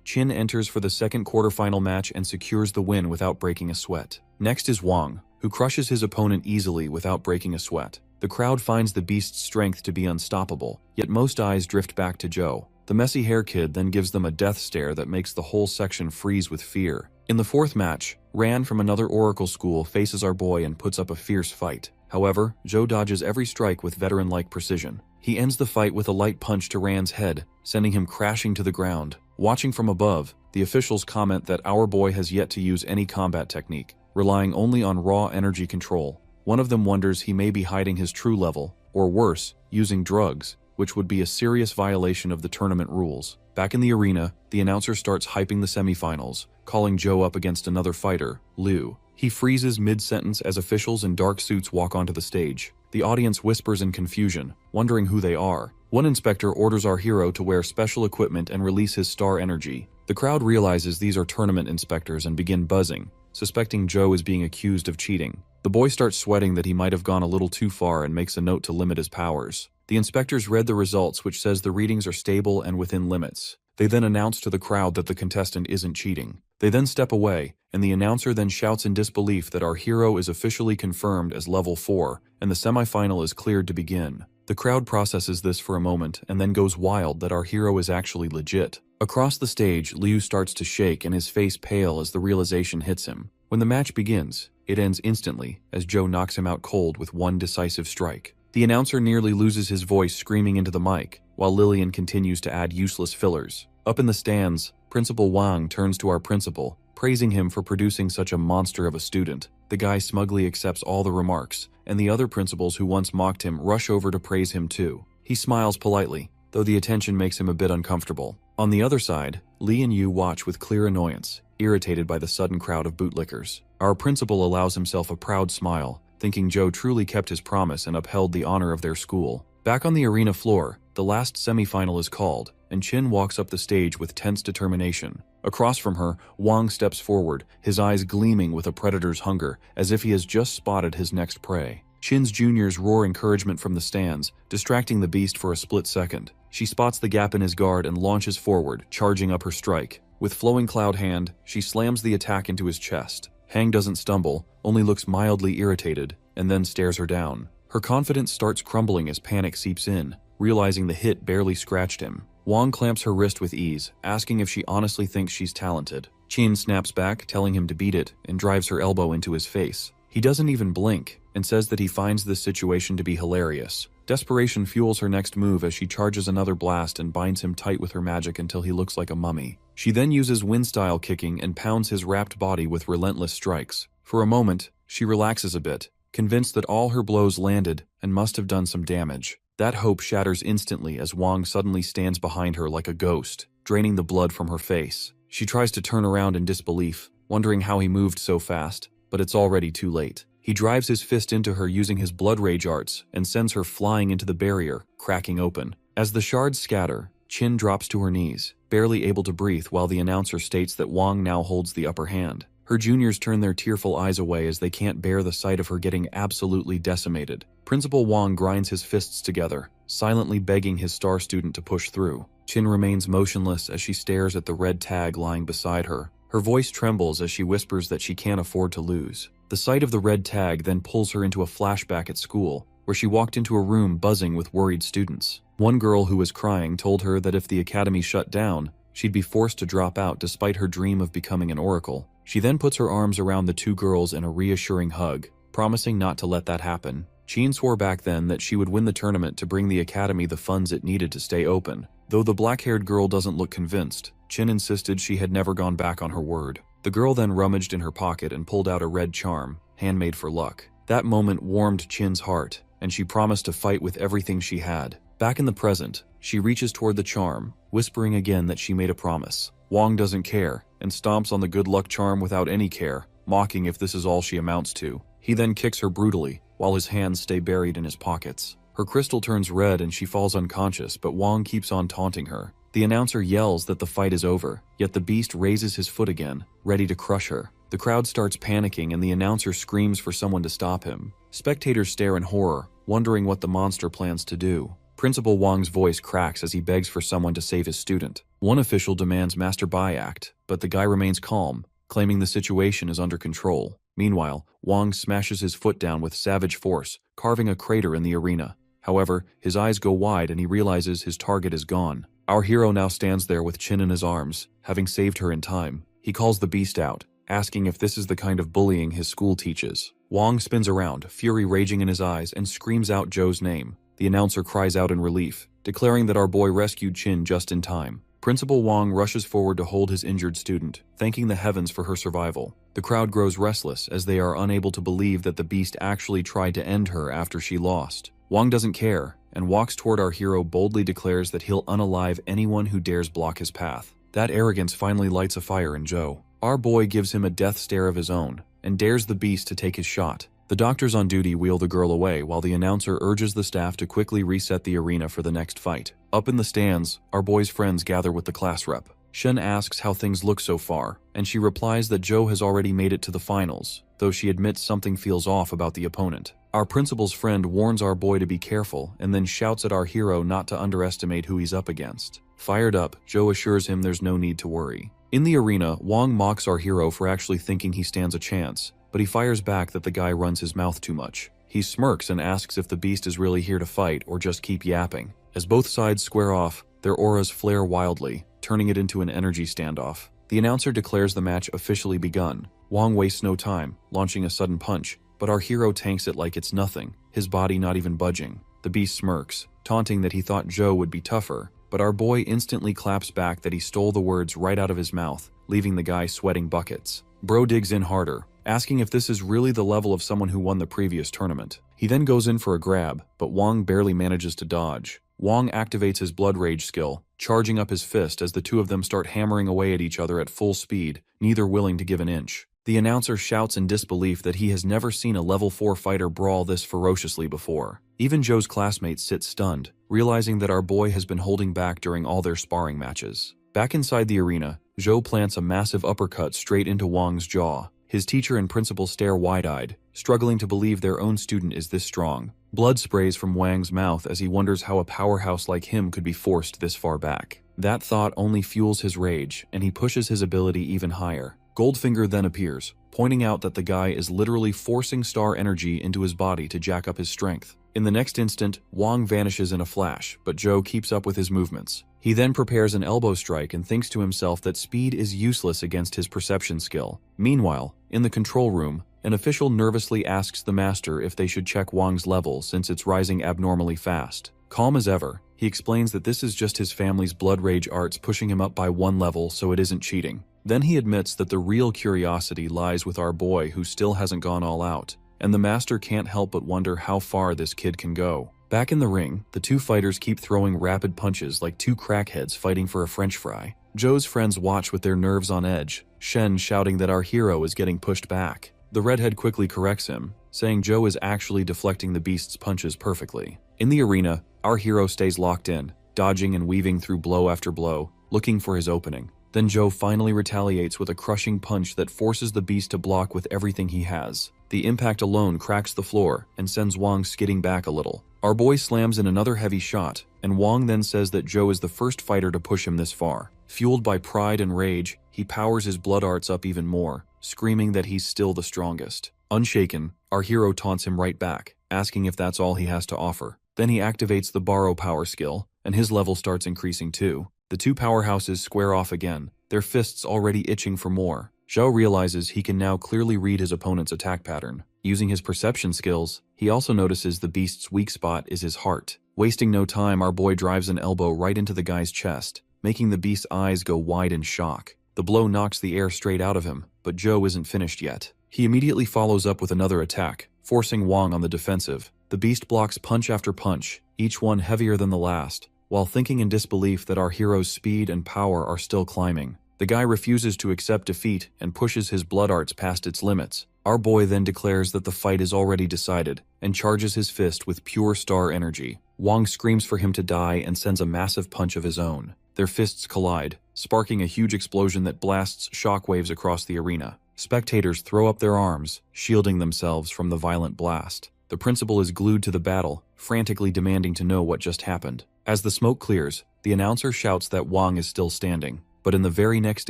Chin enters for the second quarterfinal match and secures the win without breaking a sweat. Next is Wang, who crushes his opponent easily without breaking a sweat. The crowd finds the beast's strength to be unstoppable, yet most eyes drift back to Joe. The messy hair kid then gives them a death stare that makes the whole section freeze with fear. In the fourth match, Ran from another Oracle school faces our boy and puts up a fierce fight. However, Joe dodges every strike with veteran-like precision. He ends the fight with a light punch to Ran's head, sending him crashing to the ground. Watching from above, the officials comment that our boy has yet to use any combat technique, relying only on raw energy control. One of them wonders he may be hiding his true level, or worse, using drugs, which would be a serious violation of the tournament rules. Back in the arena, the announcer starts hyping the semifinals, calling Joe up against another fighter, Liu. He freezes mid-sentence as officials in dark suits walk onto the stage. The audience whispers in confusion, wondering who they are. One inspector orders our hero to wear special equipment and release his star energy. The crowd realizes these are tournament inspectors and begin buzzing, suspecting Joe is being accused of cheating. The boy starts sweating that he might have gone a little too far and makes a note to limit his powers. The inspectors read the results, which says the readings are stable and within limits. They then announce to the crowd that the contestant isn't cheating. They then step away, and the announcer then shouts in disbelief that our hero is officially confirmed as level 4, and the semifinal is cleared to begin. The crowd processes this for a moment and then goes wild that our hero is actually legit. Across the stage, Liu starts to shake and his face pale as the realization hits him. When the match begins, it ends instantly as Joe knocks him out cold with one decisive strike. The announcer nearly loses his voice screaming into the mic, while Lillian continues to add useless fillers. Up in the stands, Principal Wang turns to our principal, praising him for producing such a monster of a student. The guy smugly accepts all the remarks, and the other principals who once mocked him rush over to praise him too. He smiles politely, though the attention makes him a bit uncomfortable. On the other side, Li and Yu watch with clear annoyance, irritated by the sudden crowd of bootlickers. Our principal allows himself a proud smile, thinking Joe truly kept his promise and upheld the honor of their school. Back on the arena floor, the last semifinal is called, and Chin walks up the stage with tense determination. Across from her, Wang steps forward, his eyes gleaming with a predator's hunger, as if he has just spotted his next prey. Chin's juniors roar encouragement from the stands, distracting the beast for a split second. She spots the gap in his guard and launches forward, charging up her strike. With flowing cloud hand, she slams the attack into his chest. Hang doesn't stumble, only looks mildly irritated, and then stares her down. Her confidence starts crumbling as panic seeps in, realizing the hit barely scratched him. Wang clamps her wrist with ease, asking if she honestly thinks she's talented. Chin snaps back, telling him to beat it, and drives her elbow into his face. He doesn't even blink, and says that he finds this situation to be hilarious. Desperation fuels her next move as she charges another blast and binds him tight with her magic until he looks like a mummy. She then uses wind-style kicking and pounds his wrapped body with relentless strikes. For a moment, she relaxes a bit, convinced that all her blows landed and must have done some damage. That hope shatters instantly as Wang suddenly stands behind her like a ghost, draining the blood from her face. She tries to turn around in disbelief, wondering how he moved so fast, but it's already too late. He drives his fist into her using his blood rage arts and sends her flying into the barrier, cracking open. As the shards scatter, Chin drops to her knees, barely able to breathe while the announcer states that Wang now holds the upper hand. Her juniors turn their tearful eyes away as they can't bear the sight of her getting absolutely decimated. Principal Wang grinds his fists together, silently begging his star student to push through. Chin remains motionless as she stares at the red tag lying beside her. Her voice trembles as she whispers that she can't afford to lose. The sight of the red tag then pulls her into a flashback at school, where she walked into a room buzzing with worried students. One girl who was crying told her that if the academy shut down, she'd be forced to drop out despite her dream of becoming an oracle. She then puts her arms around the two girls in a reassuring hug, promising not to let that happen. Chin swore back then that she would win the tournament to bring the academy the funds it needed to stay open. Though the black-haired girl doesn't look convinced, Chin insisted she had never gone back on her word. The girl then rummaged in her pocket and pulled out a red charm, handmade for luck. That moment warmed Chin's heart, and she promised to fight with everything she had. Back in the present, she reaches toward the charm, whispering again that she made a promise. Wang doesn't care, and stomps on the good luck charm without any care, mocking if this is all she amounts to. He then kicks her brutally, while his hands stay buried in his pockets. Her crystal turns red and she falls unconscious, but Wong keeps on taunting her. The announcer yells that the fight is over, yet the beast raises his foot again, ready to crush her. The crowd starts panicking and the announcer screams for someone to stop him. Spectators stare in horror, wondering what the monster plans to do. Principal Wong's voice cracks as he begs for someone to save his student. One official demands Master Bai act, but the guy remains calm, claiming the situation is under control. Meanwhile, Wong smashes his foot down with savage force, carving a crater in the arena. However, his eyes go wide and he realizes his target is gone. Our hero now stands there with Chin in his arms, having saved her in time. He calls the beast out, asking if this is the kind of bullying his school teaches. Wong spins around, fury raging in his eyes, and screams out Joe's name. The announcer cries out in relief, declaring that our boy rescued Chin just in time. Principal Wong rushes forward to hold his injured student, thanking the heavens for her survival. The crowd grows restless as they are unable to believe that the beast actually tried to end her after she lost. Wong doesn't care, and walks toward our hero, boldly declares that he'll unalive anyone who dares block his path. That arrogance finally lights a fire in Joe. Our boy gives him a death stare of his own, and dares the beast to take his shot. The doctors on duty wheel the girl away while the announcer urges the staff to quickly reset the arena for the next fight. Up in the stands, our boy's friends gather with the class rep. Shen asks how things look so far, and she replies that Joe has already made it to the finals, though she admits something feels off about the opponent. Our principal's friend warns our boy to be careful and then shouts at our hero not to underestimate who he's up against. Fired up, Joe assures him there's no need to worry. In the arena, Wong mocks our hero for actually thinking he stands a chance, but he fires back that the guy runs his mouth too much. He smirks and asks if the beast is really here to fight or just keep yapping. As both sides square off, their auras flare wildly, turning it into an energy standoff. The announcer declares the match officially begun. Wong wastes no time, launching a sudden punch, but our hero tanks it like it's nothing, his body not even budging. The beast smirks, taunting that he thought Joe would be tougher, but our boy instantly claps back that he stole the words right out of his mouth, leaving the guy sweating buckets. Bro digs in harder, asking if this is really the level of someone who won the previous tournament. He then goes in for a grab, but Wong barely manages to dodge. Wong activates his blood rage skill, charging up his fist as the two of them start hammering away at each other at full speed, neither willing to give an inch. The announcer shouts in disbelief that he has never seen a level 4 fighter brawl this ferociously before. Even Joe's classmates sit stunned, realizing that our boy has been holding back during all their sparring matches. Back inside the arena, Joe plants a massive uppercut straight into Wong's jaw. His teacher and principal stare wide-eyed, struggling to believe their own student is this strong. Blood sprays from Wang's mouth as he wonders how a powerhouse like him could be forced this far back. That thought only fuels his rage, and he pushes his ability even higher. Goldfinger then appears, pointing out that the guy is literally forcing star energy into his body to jack up his strength. In the next instant, Wong vanishes in a flash, but Joe keeps up with his movements. He then prepares an elbow strike and thinks to himself that speed is useless against his perception skill. Meanwhile, in the control room, an official nervously asks the master if they should check Wong's level since it's rising abnormally fast. Calm as ever, he explains that this is just his family's blood rage arts pushing him up by one level, so it isn't cheating. Then he admits that the real curiosity lies with our boy who still hasn't gone all out, and the master can't help but wonder how far this kid can go. Back in the ring, the two fighters keep throwing rapid punches like two crackheads fighting for a french fry. Joe's friends watch with their nerves on edge, Shen shouting that our hero is getting pushed back. The redhead quickly corrects him, saying Joe is actually deflecting the beast's punches perfectly. In the arena, our hero stays locked in, dodging and weaving through blow after blow, looking for his opening. Then Joe finally retaliates with a crushing punch that forces the beast to block with everything he has. The impact alone cracks the floor and sends Wong skidding back a little. Our boy slams in another heavy shot, and Wong then says that Joe is the first fighter to push him this far. Fueled by pride and rage, he powers his blood arts up even more, screaming that he's still the strongest. Unshaken, our hero taunts him right back, asking if that's all he has to offer. Then he activates the borrow power skill, and his level starts increasing too. The two powerhouses square off again, their fists already itching for more. Zhao realizes he can now clearly read his opponent's attack pattern. Using his perception skills, he also notices the beast's weak spot is his heart. Wasting no time, our boy drives an elbow right into the guy's chest, making the beast's eyes go wide in shock. The blow knocks the air straight out of him, but Joe isn't finished yet. He immediately follows up with another attack, forcing Wong on the defensive. The beast blocks punch after punch, each one heavier than the last, while thinking in disbelief that our hero's speed and power are still climbing. The guy refuses to accept defeat and pushes his blood arts past its limits. Our boy then declares that the fight is already decided and charges his fist with pure star energy. Wang screams for him to die and sends a massive punch of his own. Their fists collide, sparking a huge explosion that blasts shockwaves across the arena. Spectators throw up their arms, shielding themselves from the violent blast. The principal is glued to the battle, frantically demanding to know what just happened. As the smoke clears, the announcer shouts that Wang is still standing. But in the very next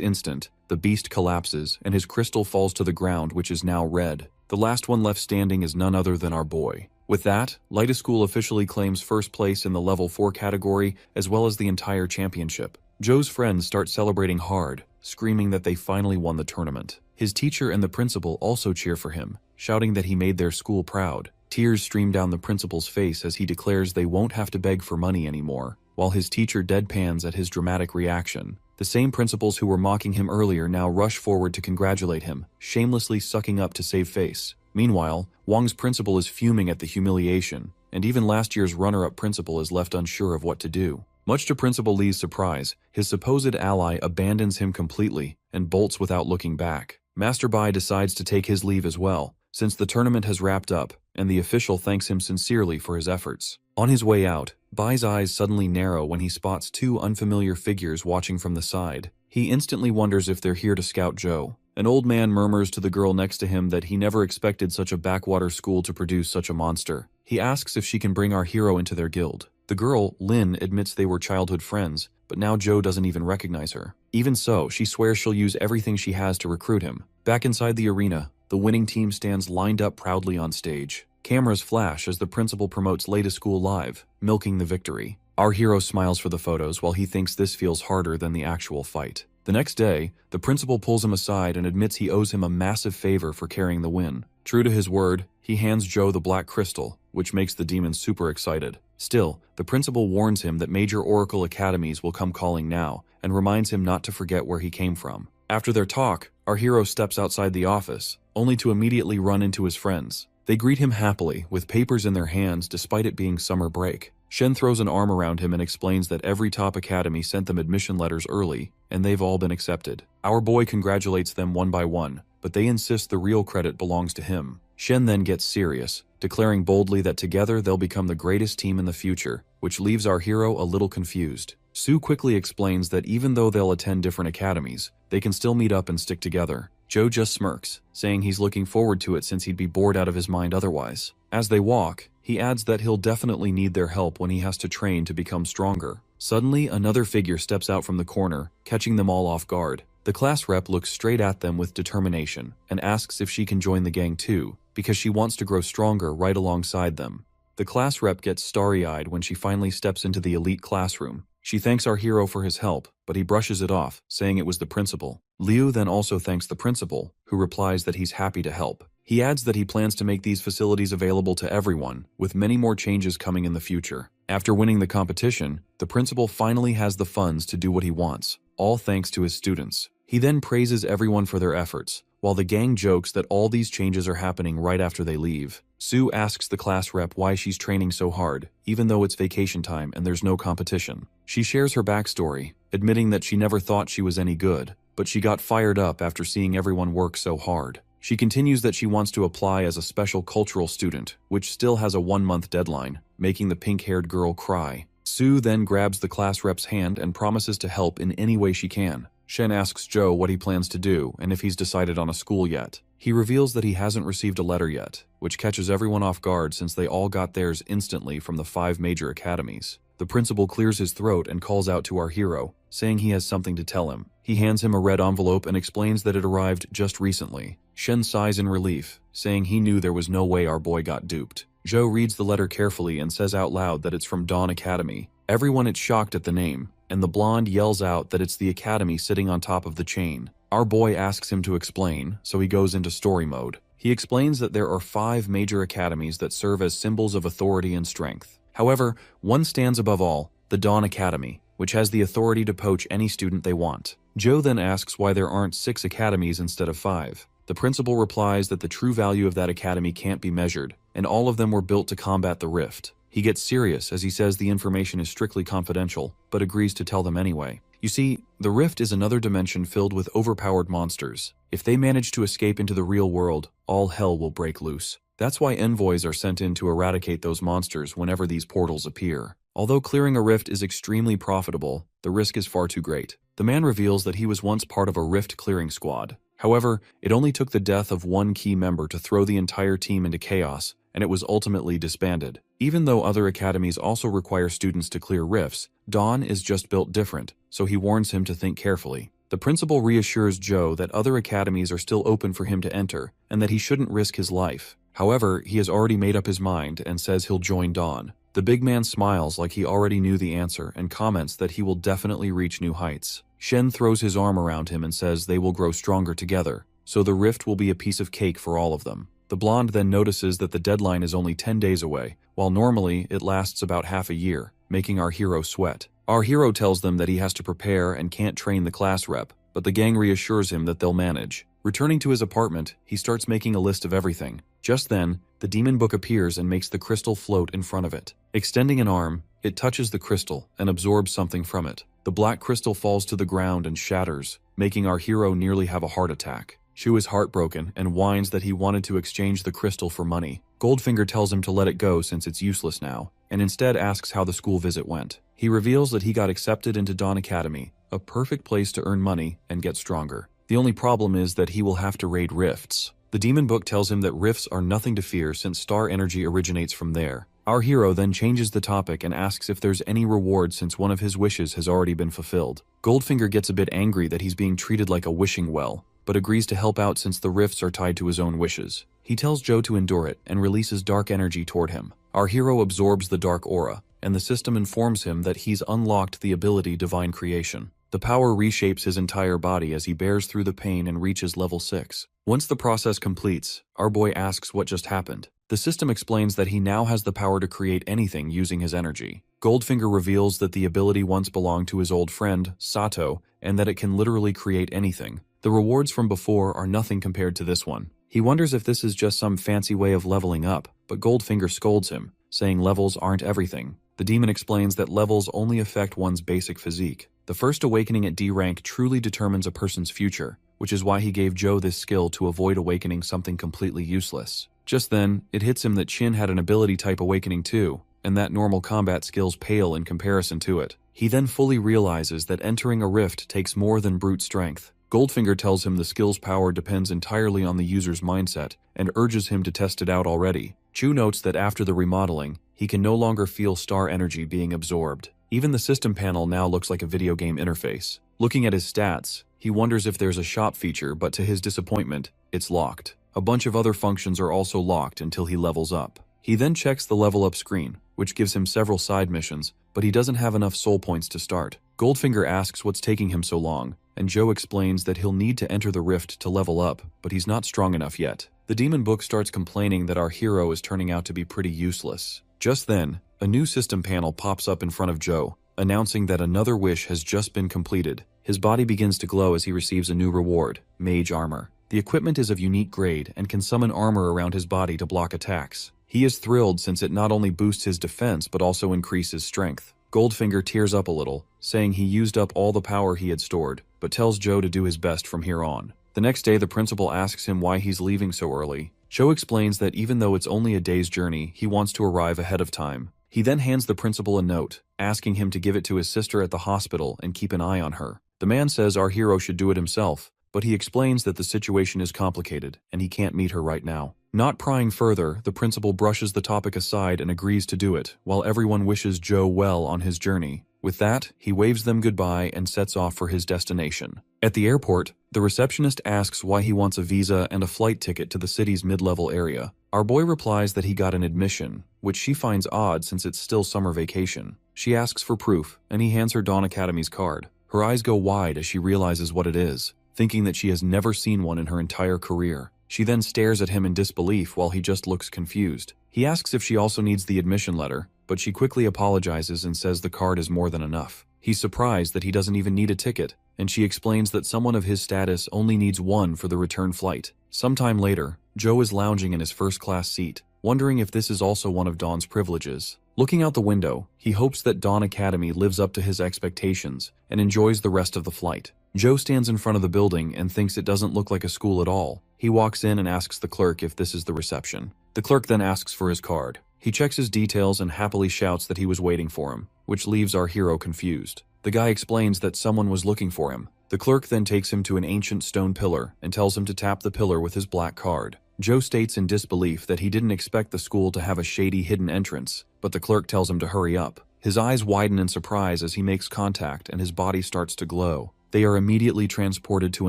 instant, the beast collapses and his crystal falls to the ground, which is now red. The last one left standing is none other than our boy. With that, Lyta School officially claims first place in the Level 4 category as well as the entire championship. Joe's friends start celebrating hard, screaming that they finally won the tournament. His teacher and the principal also cheer for him, shouting that he made their school proud. Tears stream down the principal's face as he declares they won't have to beg for money anymore, while his teacher deadpans at his dramatic reaction. The same principals who were mocking him earlier now rush forward to congratulate him, shamelessly sucking up to save face. Meanwhile, Wang's principal is fuming at the humiliation, and even last year's runner-up principal is left unsure of what to do. Much to Principal Lee's surprise, his supposed ally abandons him completely and bolts without looking back. Master Bai decides to take his leave as well, since the tournament has wrapped up, and the official thanks him sincerely for his efforts. On his way out, Bai's eyes suddenly narrow when he spots two unfamiliar figures watching from the side. He instantly wonders if they're here to scout Joe. An old man murmurs to the girl next to him that he never expected such a backwater school to produce such a monster. He asks if she can bring our hero into their guild. The girl, Lin, admits they were childhood friends, but now Joe doesn't even recognize her. Even so, she swears she'll use everything she has to recruit him. Back inside the arena, the winning team stands lined up proudly on stage. Cameras flash as the principal promotes Lyta School live, milking the victory. Our hero smiles for the photos while he thinks this feels harder than the actual fight. The next day, the principal pulls him aside and admits he owes him a massive favor for carrying the win. True to his word, he hands Joe the black crystal, which makes the demon super excited. Still, the principal warns him that major Oracle academies will come calling now, and reminds him not to forget where he came from. After their talk, our hero steps outside the office, only to immediately run into his friends. They greet him happily, with papers in their hands despite it being summer break. Shen throws an arm around him and explains that every top academy sent them admission letters early, and they've all been accepted. Our boy congratulates them one by one, but they insist the real credit belongs to him. Shen then gets serious, declaring boldly that together they'll become the greatest team in the future, which leaves our hero a little confused. Sue quickly explains that even though they'll attend different academies, they can still meet up and stick together. Joe just smirks, saying he's looking forward to it since he'd be bored out of his mind otherwise. As they walk, he adds that he'll definitely need their help when he has to train to become stronger. Suddenly, another figure steps out from the corner, catching them all off guard. The class rep looks straight at them with determination and asks if she can join the gang too, because she wants to grow stronger right alongside them. The class rep gets starry-eyed when she finally steps into the elite classroom. She thanks our hero for his help, but he brushes it off, saying it was the principal. Liu then also thanks the principal, who replies that he's happy to help. He adds that he plans to make these facilities available to everyone, with many more changes coming in the future. After winning the competition, the principal finally has the funds to do what he wants, all thanks to his students. He then praises everyone for their efforts, while the gang jokes that all these changes are happening right after they leave. Sue asks the class rep why she's training so hard, even though it's vacation time and there's no competition. She shares her backstory, admitting that she never thought she was any good, but she got fired up after seeing everyone work so hard. She continues that she wants to apply as a special cultural student, which still has a 1-month deadline, making the pink-haired girl cry. Sue then grabs the class rep's hand and promises to help in any way she can. Shen asks Joe what he plans to do and if he's decided on a school yet. He reveals that he hasn't received a letter yet, which catches everyone off guard since they all got theirs instantly from the 5 major academies. The principal clears his throat and calls out to our hero, saying he has something to tell him. He hands him a red envelope and explains that it arrived just recently. Shen sighs in relief, saying he knew there was no way our boy got duped. Joe reads the letter carefully and says out loud that it's from Dawn Academy. Everyone is shocked at the name, and the blonde yells out that it's the academy sitting on top of the chain. Our boy asks him to explain, so he goes into story mode. He explains that there are 5 major academies that serve as symbols of authority and strength. However, one stands above all, the Dawn Academy, which has the authority to poach any student they want. Joe then asks why there aren't 6 academies instead of 5. The principal replies that the true value of that academy can't be measured, and all of them were built to combat the rift. He gets serious as he says the information is strictly confidential, but agrees to tell them anyway. You see, the rift is another dimension filled with overpowered monsters. If they manage to escape into the real world, all hell will break loose. That's why envoys are sent in to eradicate those monsters whenever these portals appear. Although clearing a rift is extremely profitable, the risk is far too great. The man reveals that he was once part of a rift clearing squad. However, it only took the death of one key member to throw the entire team into chaos, and it was ultimately disbanded. Even though other academies also require students to clear rifts, Dawn is just built different, so he warns him to think carefully. The principal reassures Joe that other academies are still open for him to enter, and that he shouldn't risk his life. However, he has already made up his mind and says he'll join Dawn. The big man smiles like he already knew the answer and comments that he will definitely reach new heights. Shen throws his arm around him and says they will grow stronger together, so the rift will be a piece of cake for all of them. The blonde then notices that the deadline is only 10 days away, while normally it lasts about half a year, making our hero sweat. Our hero tells them that he has to prepare and can't train the class rep, but the gang reassures him that they'll manage. Returning to his apartment, he starts making a list of everything. Just then, the demon book appears and makes the crystal float in front of it. Extending an arm, it touches the crystal and absorbs something from it. The black crystal falls to the ground and shatters, making our hero nearly have a heart attack. Shu is heartbroken and whines that he wanted to exchange the crystal for money. Goldfinger tells him to let it go since it's useless now, and instead asks how the school visit went. He reveals that he got accepted into Dawn Academy, a perfect place to earn money and get stronger. The only problem is that he will have to raid rifts. The demon book tells him that rifts are nothing to fear since star energy originates from there. Our hero then changes the topic and asks if there's any reward since one of his wishes has already been fulfilled. Goldfinger gets a bit angry that he's being treated like a wishing well, but agrees to help out since the rifts are tied to his own wishes. He tells Joe to endure it and releases dark energy toward him. Our hero absorbs the dark aura, and the system informs him that he's unlocked the ability Divine Creation. The power reshapes his entire body as he bears through the pain and reaches level 6. Once the process completes, our boy asks what just happened. The system explains that he now has the power to create anything using his energy. Goldfinger reveals that the ability once belonged to his old friend, Sato, and that it can literally create anything. The rewards from before are nothing compared to this one. He wonders if this is just some fancy way of leveling up, but Goldfinger scolds him, saying levels aren't everything. The demon explains that levels only affect one's basic physique. The first awakening at D rank truly determines a person's future, which is why he gave Joe this skill to avoid awakening something completely useless. Just then, it hits him that Chin had an ability type awakening too, and that normal combat skills pale in comparison to it. He then fully realizes that entering a rift takes more than brute strength. Goldfinger tells him the skill's power depends entirely on the user's mindset and urges him to test it out already. Chu notes that after the remodeling, he can no longer feel star energy being absorbed. Even the system panel now looks like a video game interface. Looking at his stats, he wonders if there's a shop feature, but to his disappointment, it's locked. A bunch of other functions are also locked until he levels up. He then checks the level up screen, which gives him several side missions, but he doesn't have enough soul points to start. Goldfinger asks what's taking him so long, and Joe explains that he'll need to enter the rift to level up, but he's not strong enough yet. The demon book starts complaining that our hero is turning out to be pretty useless. Just then, a new system panel pops up in front of Joe, announcing that another wish has just been completed. His body begins to glow as he receives a new reward, Mage Armor. The equipment is of unique grade and can summon armor around his body to block attacks. He is thrilled since it not only boosts his defense but also increases strength. Goldfinger tears up a little, saying he used up all the power he had stored, but tells Joe to do his best from here on. The next day, the principal asks him why he's leaving so early. Joe explains that even though it's only a day's journey, he wants to arrive ahead of time. He then hands the principal a note, asking him to give it to his sister at the hospital and keep an eye on her. The man says our hero should do it himself, but he explains that the situation is complicated and he can't meet her right now. Not prying further, the principal brushes the topic aside and agrees to do it, while everyone wishes Joe well on his journey. With that, he waves them goodbye and sets off for his destination. At the airport, the receptionist asks why he wants a visa and a flight ticket to the city's mid-level area. Our boy replies that he got an admission, which she finds odd since it's still summer vacation. She asks for proof, and he hands her Dawn Academy's card. Her eyes go wide as she realizes what it is, thinking that she has never seen one in her entire career. She then stares at him in disbelief while he just looks confused. He asks if she also needs the admission letter, but she quickly apologizes and says the card is more than enough. He's surprised that he doesn't even need a ticket, and she explains that someone of his status only needs one for the return flight. Sometime later, Joe is lounging in his first-class seat, wondering if this is also one of Dawn's privileges. Looking out the window, he hopes that Dawn Academy lives up to his expectations and enjoys the rest of the flight. Joe stands in front of the building and thinks it doesn't look like a school at all. He walks in and asks the clerk if this is the reception. The clerk then asks for his card. He checks his details and happily shouts that he was waiting for him, which leaves our hero confused. The guy explains that someone was looking for him. The clerk then takes him to an ancient stone pillar and tells him to tap the pillar with his black card. Joe states in disbelief that he didn't expect the school to have a shady hidden entrance, but the clerk tells him to hurry up. His eyes widen in surprise as he makes contact and his body starts to glow. They are immediately transported to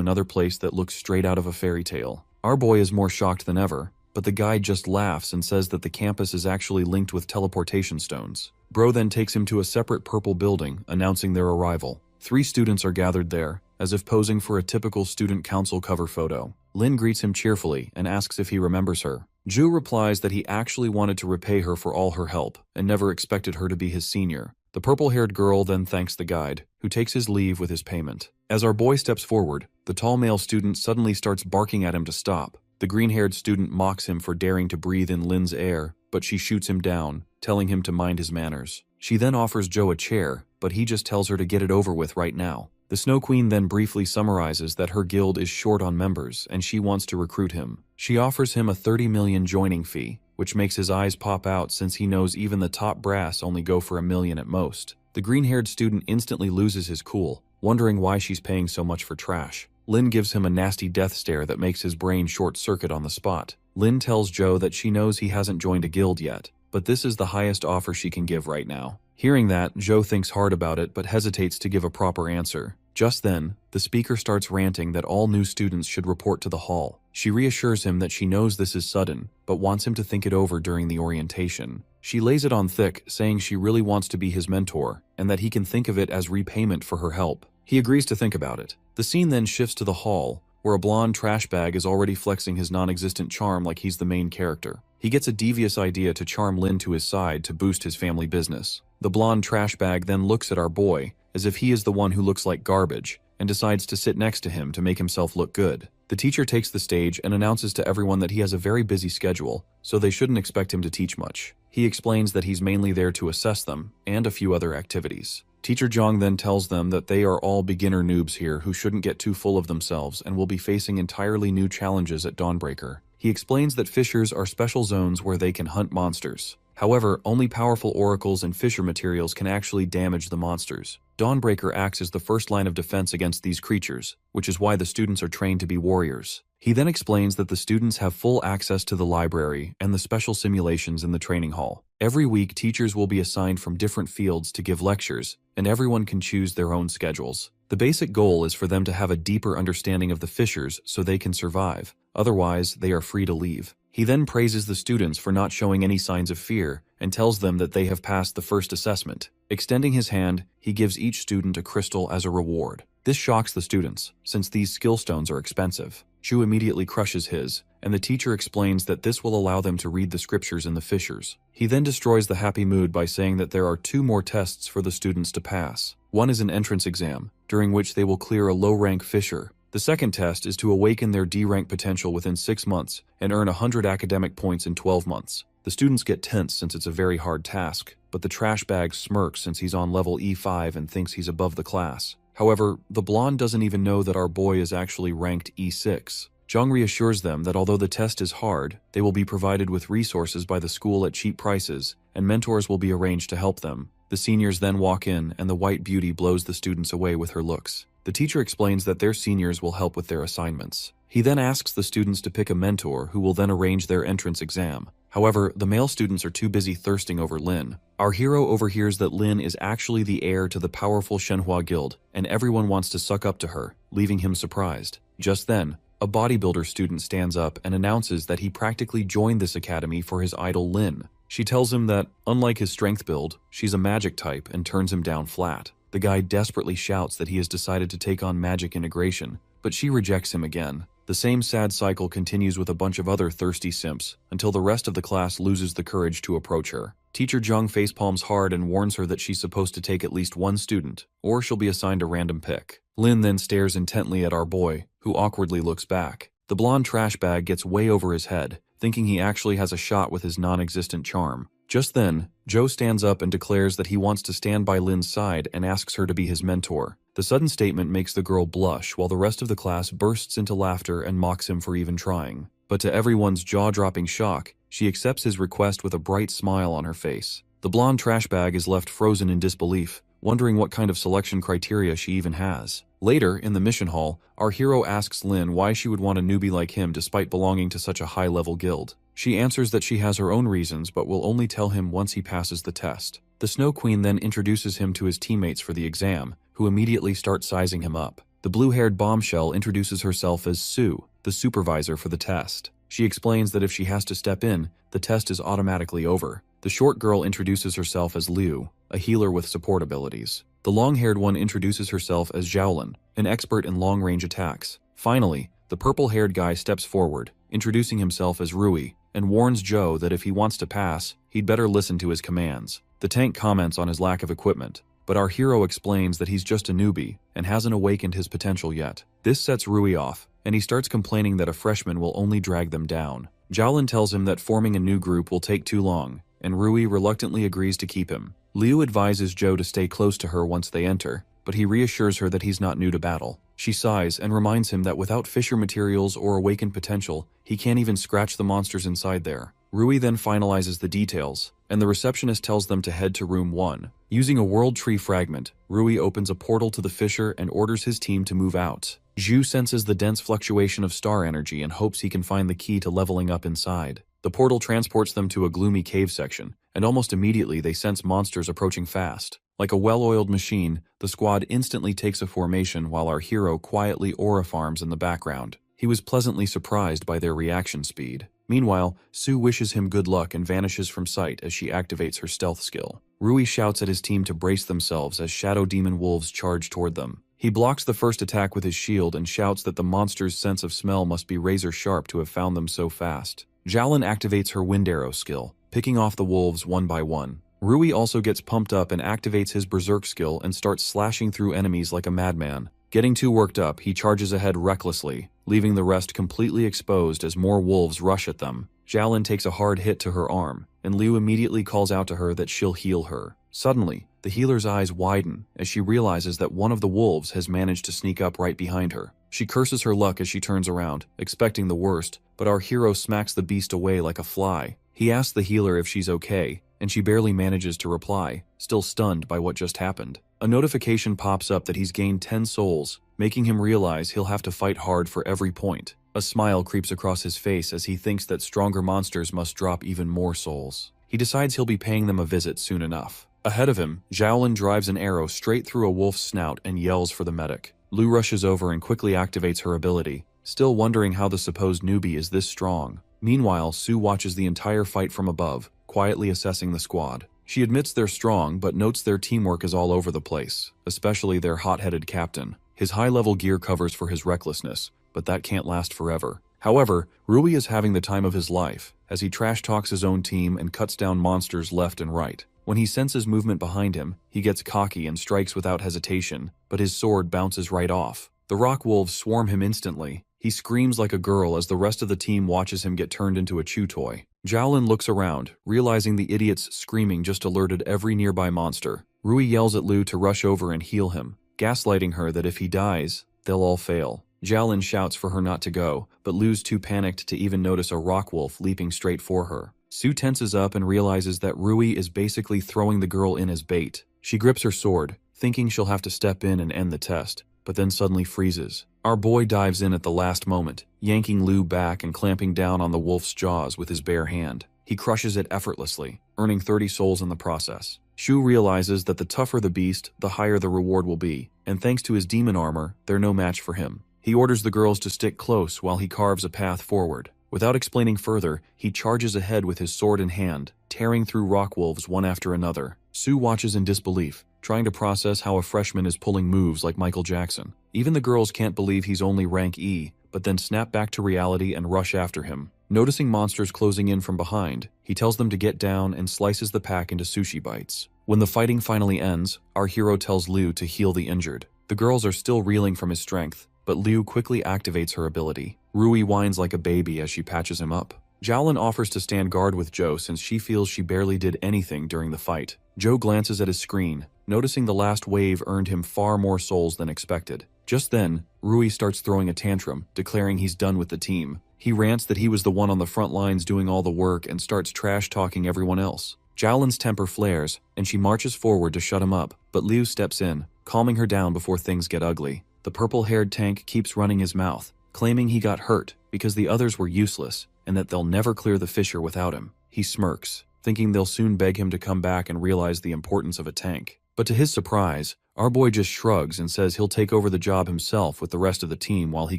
another place that looks straight out of a fairy tale. Our boy is more shocked than ever, but the guide just laughs and says that the campus is actually linked with teleportation stones. Bro then takes him to a separate purple building, announcing their arrival. 3 students are gathered there, as if posing for a typical student council cover photo. Lin greets him cheerfully and asks if he remembers her. Ju replies that he actually wanted to repay her for all her help and never expected her to be his senior. The purple-haired girl then thanks the guide, who takes his leave with his payment. As our boy steps forward, the tall male student suddenly starts barking at him to stop. The green-haired student mocks him for daring to breathe in Lin's air, but she shoots him down, telling him to mind his manners. She then offers Joe a chair, but he just tells her to get it over with right now. The Snow Queen then briefly summarizes that her guild is short on members and she wants to recruit him. She offers him a 30 million joining fee, which makes his eyes pop out since he knows even the top brass only go for $1 million at most. The green-haired student instantly loses his cool, wondering why she's paying so much for trash. Lin gives him a nasty death stare that makes his brain short-circuit on the spot. Lin tells Joe that she knows he hasn't joined a guild yet, but this is the highest offer she can give right now. Hearing that, Joe thinks hard about it but hesitates to give a proper answer. Just then, the speaker starts ranting that all new students should report to the hall. She reassures him that she knows this is sudden, but wants him to think it over during the orientation. She lays it on thick, saying she really wants to be his mentor, and that he can think of it as repayment for her help. He agrees to think about it. The scene then shifts to the hall, where a blonde trash bag is already flexing his non-existent charm like he's the main character. He gets a devious idea to charm Lin to his side to boost his family business. The blonde trash bag then looks at our boy, as if he is the one who looks like garbage, and decides to sit next to him to make himself look good. The teacher takes the stage and announces to everyone that he has a very busy schedule, so they shouldn't expect him to teach much. He explains that he's mainly there to assess them, and a few other activities. Teacher Zhang then tells them that they are all beginner noobs here who shouldn't get too full of themselves and will be facing entirely new challenges at Dawnbreaker. He explains that fissures are special zones where they can hunt monsters. However, only powerful oracles and fissure materials can actually damage the monsters. Dawnbreaker acts as the first line of defense against these creatures, which is why the students are trained to be warriors. He then explains that the students have full access to the library and the special simulations in the training hall. Every week, teachers will be assigned from different fields to give lectures, and everyone can choose their own schedules. The basic goal is for them to have a deeper understanding of the fissures so they can survive. Otherwise, they are free to leave. He then praises the students for not showing any signs of fear and tells them that they have passed the first assessment. Extending his hand, he gives each student a crystal as a reward. This shocks the students, since these skill stones are expensive. Chu immediately crushes his, and the teacher explains that this will allow them to read the scriptures in the fissures. He then destroys the happy mood by saying that there are 2 more tests for the students to pass. One is an entrance exam, during which they will clear a low-rank fissure. The second test is to awaken their D-rank potential within 6 months and earn 100 academic points in 12 months. The students get tense since it's a very hard task, but the trash bag smirks since he's on level E5 and thinks he's above the class. However, the blonde doesn't even know that our boy is actually ranked E6. Zhang reassures them that although the test is hard, they will be provided with resources by the school at cheap prices, and mentors will be arranged to help them. The seniors then walk in, and the white beauty blows the students away with her looks. The teacher explains that their seniors will help with their assignments. He then asks the students to pick a mentor who will then arrange their entrance exam. However, the male students are too busy thirsting over Lin. Our hero overhears that Lin is actually the heir to the powerful Shenhua Guild, and everyone wants to suck up to her, leaving him surprised. Just then, a bodybuilder student stands up and announces that he practically joined this academy for his idol Lin. She tells him that, unlike his strength build, she's a magic type and turns him down flat. The guy desperately shouts that he has decided to take on magic integration, but she rejects him again. The same sad cycle continues with a bunch of other thirsty simps, until the rest of the class loses the courage to approach her. Teacher Zhang facepalms hard and warns her that she's supposed to take at least 1 student, or she'll be assigned a random pick. Lin then stares intently at our boy, who awkwardly looks back. The blonde trash bag gets way over his head, thinking he actually has a shot with his non-existent charm. Just then, Joe stands up and declares that he wants to stand by Lin's side and asks her to be his mentor. The sudden statement makes the girl blush while the rest of the class bursts into laughter and mocks him for even trying. But to everyone's jaw-dropping shock, she accepts his request with a bright smile on her face. The blonde trash bag is left frozen in disbelief, wondering what kind of selection criteria she even has. Later, in the mission hall, our hero asks Lin why she would want a newbie like him despite belonging to such a high-level guild. She answers that she has her own reasons but will only tell him once he passes the test. The Snow Queen then introduces him to his teammates for the exam, who immediately start sizing him up. The blue-haired bombshell introduces herself as Sue, the supervisor for the test. She explains that if she has to step in, the test is automatically over. The short girl introduces herself as Liu, a healer with support abilities. The long-haired one introduces herself as Xiaolin, an expert in long-range attacks. Finally, the purple-haired guy steps forward, introducing himself as Rui, and warns Joe that if he wants to pass, he'd better listen to his commands. The tank comments on his lack of equipment, but our hero explains that he's just a newbie and hasn't awakened his potential yet. This sets Rui off, and he starts complaining that a freshman will only drag them down. Xiaolin tells him that forming a new group will take too long, and Rui reluctantly agrees to keep him. Liu advises Joe to stay close to her once they enter, but he reassures her that he's not new to battle. She sighs and reminds him that without fissure materials or awakened potential, he can't even scratch the monsters inside there. Rui then finalizes the details, and the receptionist tells them to head to room 1. Using a world tree fragment, Rui opens a portal to the fissure and orders his team to move out. Zhu senses the dense fluctuation of star energy and hopes he can find the key to leveling up inside. The portal transports them to a gloomy cave section, and almost immediately they sense monsters approaching fast. Like a well-oiled machine, the squad instantly takes a formation while our hero quietly aura farms in the background. He was pleasantly surprised by their reaction speed. Meanwhile, Sue wishes him good luck and vanishes from sight as she activates her stealth skill. Rui shouts at his team to brace themselves as shadow demon wolves charge toward them. He blocks the first attack with his shield and shouts that the monster's sense of smell must be razor sharp to have found them so fast. Xiaolin activates her wind arrow skill, picking off the wolves one by one. Rui also gets pumped up and activates his berserk skill and starts slashing through enemies like a madman. Getting too worked up, he charges ahead recklessly, leaving the rest completely exposed as more wolves rush at them. Xiaolin takes a hard hit to her arm, and Liu immediately calls out to her that she'll heal her. Suddenly, the healer's eyes widen as she realizes that one of the wolves has managed to sneak up right behind her. She curses her luck as she turns around, expecting the worst, but our hero smacks the beast away like a fly. He asks the healer if she's okay, and she barely manages to reply, still stunned by what just happened. A notification pops up that he's gained 10 souls, making him realize he'll have to fight hard for every point. A smile creeps across his face as he thinks that stronger monsters must drop even more souls. He decides he'll be paying them a visit soon enough. Ahead of him, Xiaolin drives an arrow straight through a wolf's snout and yells for the medic. Liu rushes over and quickly activates her ability, still wondering how the supposed newbie is this strong. Meanwhile, Sue watches the entire fight from above, quietly assessing the squad. She admits they're strong, but notes their teamwork is all over the place, especially their hot-headed captain. His high-level gear covers for his recklessness, but that can't last forever. However, Rui is having the time of his life, as he trash-talks his own team and cuts down monsters left and right. When he senses movement behind him, he gets cocky and strikes without hesitation, but his sword bounces right off. The rock wolves swarm him instantly. He screams like a girl as the rest of the team watches him get turned into a chew toy. Xiaolin looks around, realizing the idiot's screaming just alerted every nearby monster. Rui yells at Liu to rush over and heal him, gaslighting her that if he dies, they'll all fail. Xiaolin shouts for her not to go, but Liu's too panicked to even notice a rock wolf leaping straight for her. Sue tenses up and realizes that Rui is basically throwing the girl in as bait. She grips her sword, thinking she'll have to step in and end the test, but then suddenly freezes. Our boy dives in at the last moment, yanking Liu back and clamping down on the wolf's jaws with his bare hand. He crushes it effortlessly, earning 30 souls in the process. Shu realizes that the tougher the beast, the higher the reward will be, and thanks to his demon armor, they're no match for him. He orders the girls to stick close while he carves a path forward. Without explaining further, he charges ahead with his sword in hand, tearing through rock wolves one after another. Sue watches in disbelief, trying to process how a freshman is pulling moves like Michael Jackson. Even the girls can't believe he's only rank E, but then snap back to reality and rush after him. Noticing monsters closing in from behind, he tells them to get down and slices the pack into sushi bites. When the fighting finally ends, our hero tells Liu to heal the injured. The girls are still reeling from his strength, but Liu quickly activates her ability. Rui whines like a baby as she patches him up. Jowlin offers to stand guard with Joe since she feels she barely did anything during the fight. Joe glances at his screen, noticing the last wave earned him far more souls than expected. Just then, Rui starts throwing a tantrum, declaring he's done with the team. He rants that he was the one on the front lines doing all the work and starts trash-talking everyone else. Jowlin's temper flares, and she marches forward to shut him up, but Liu steps in, calming her down before things get ugly. The purple-haired tank keeps running his mouth, claiming he got hurt because the others were useless and that they'll never clear the fissure without him. He smirks, thinking they'll soon beg him to come back and realize the importance of a tank. But to his surprise, our boy just shrugs and says he'll take over the job himself with the rest of the team while he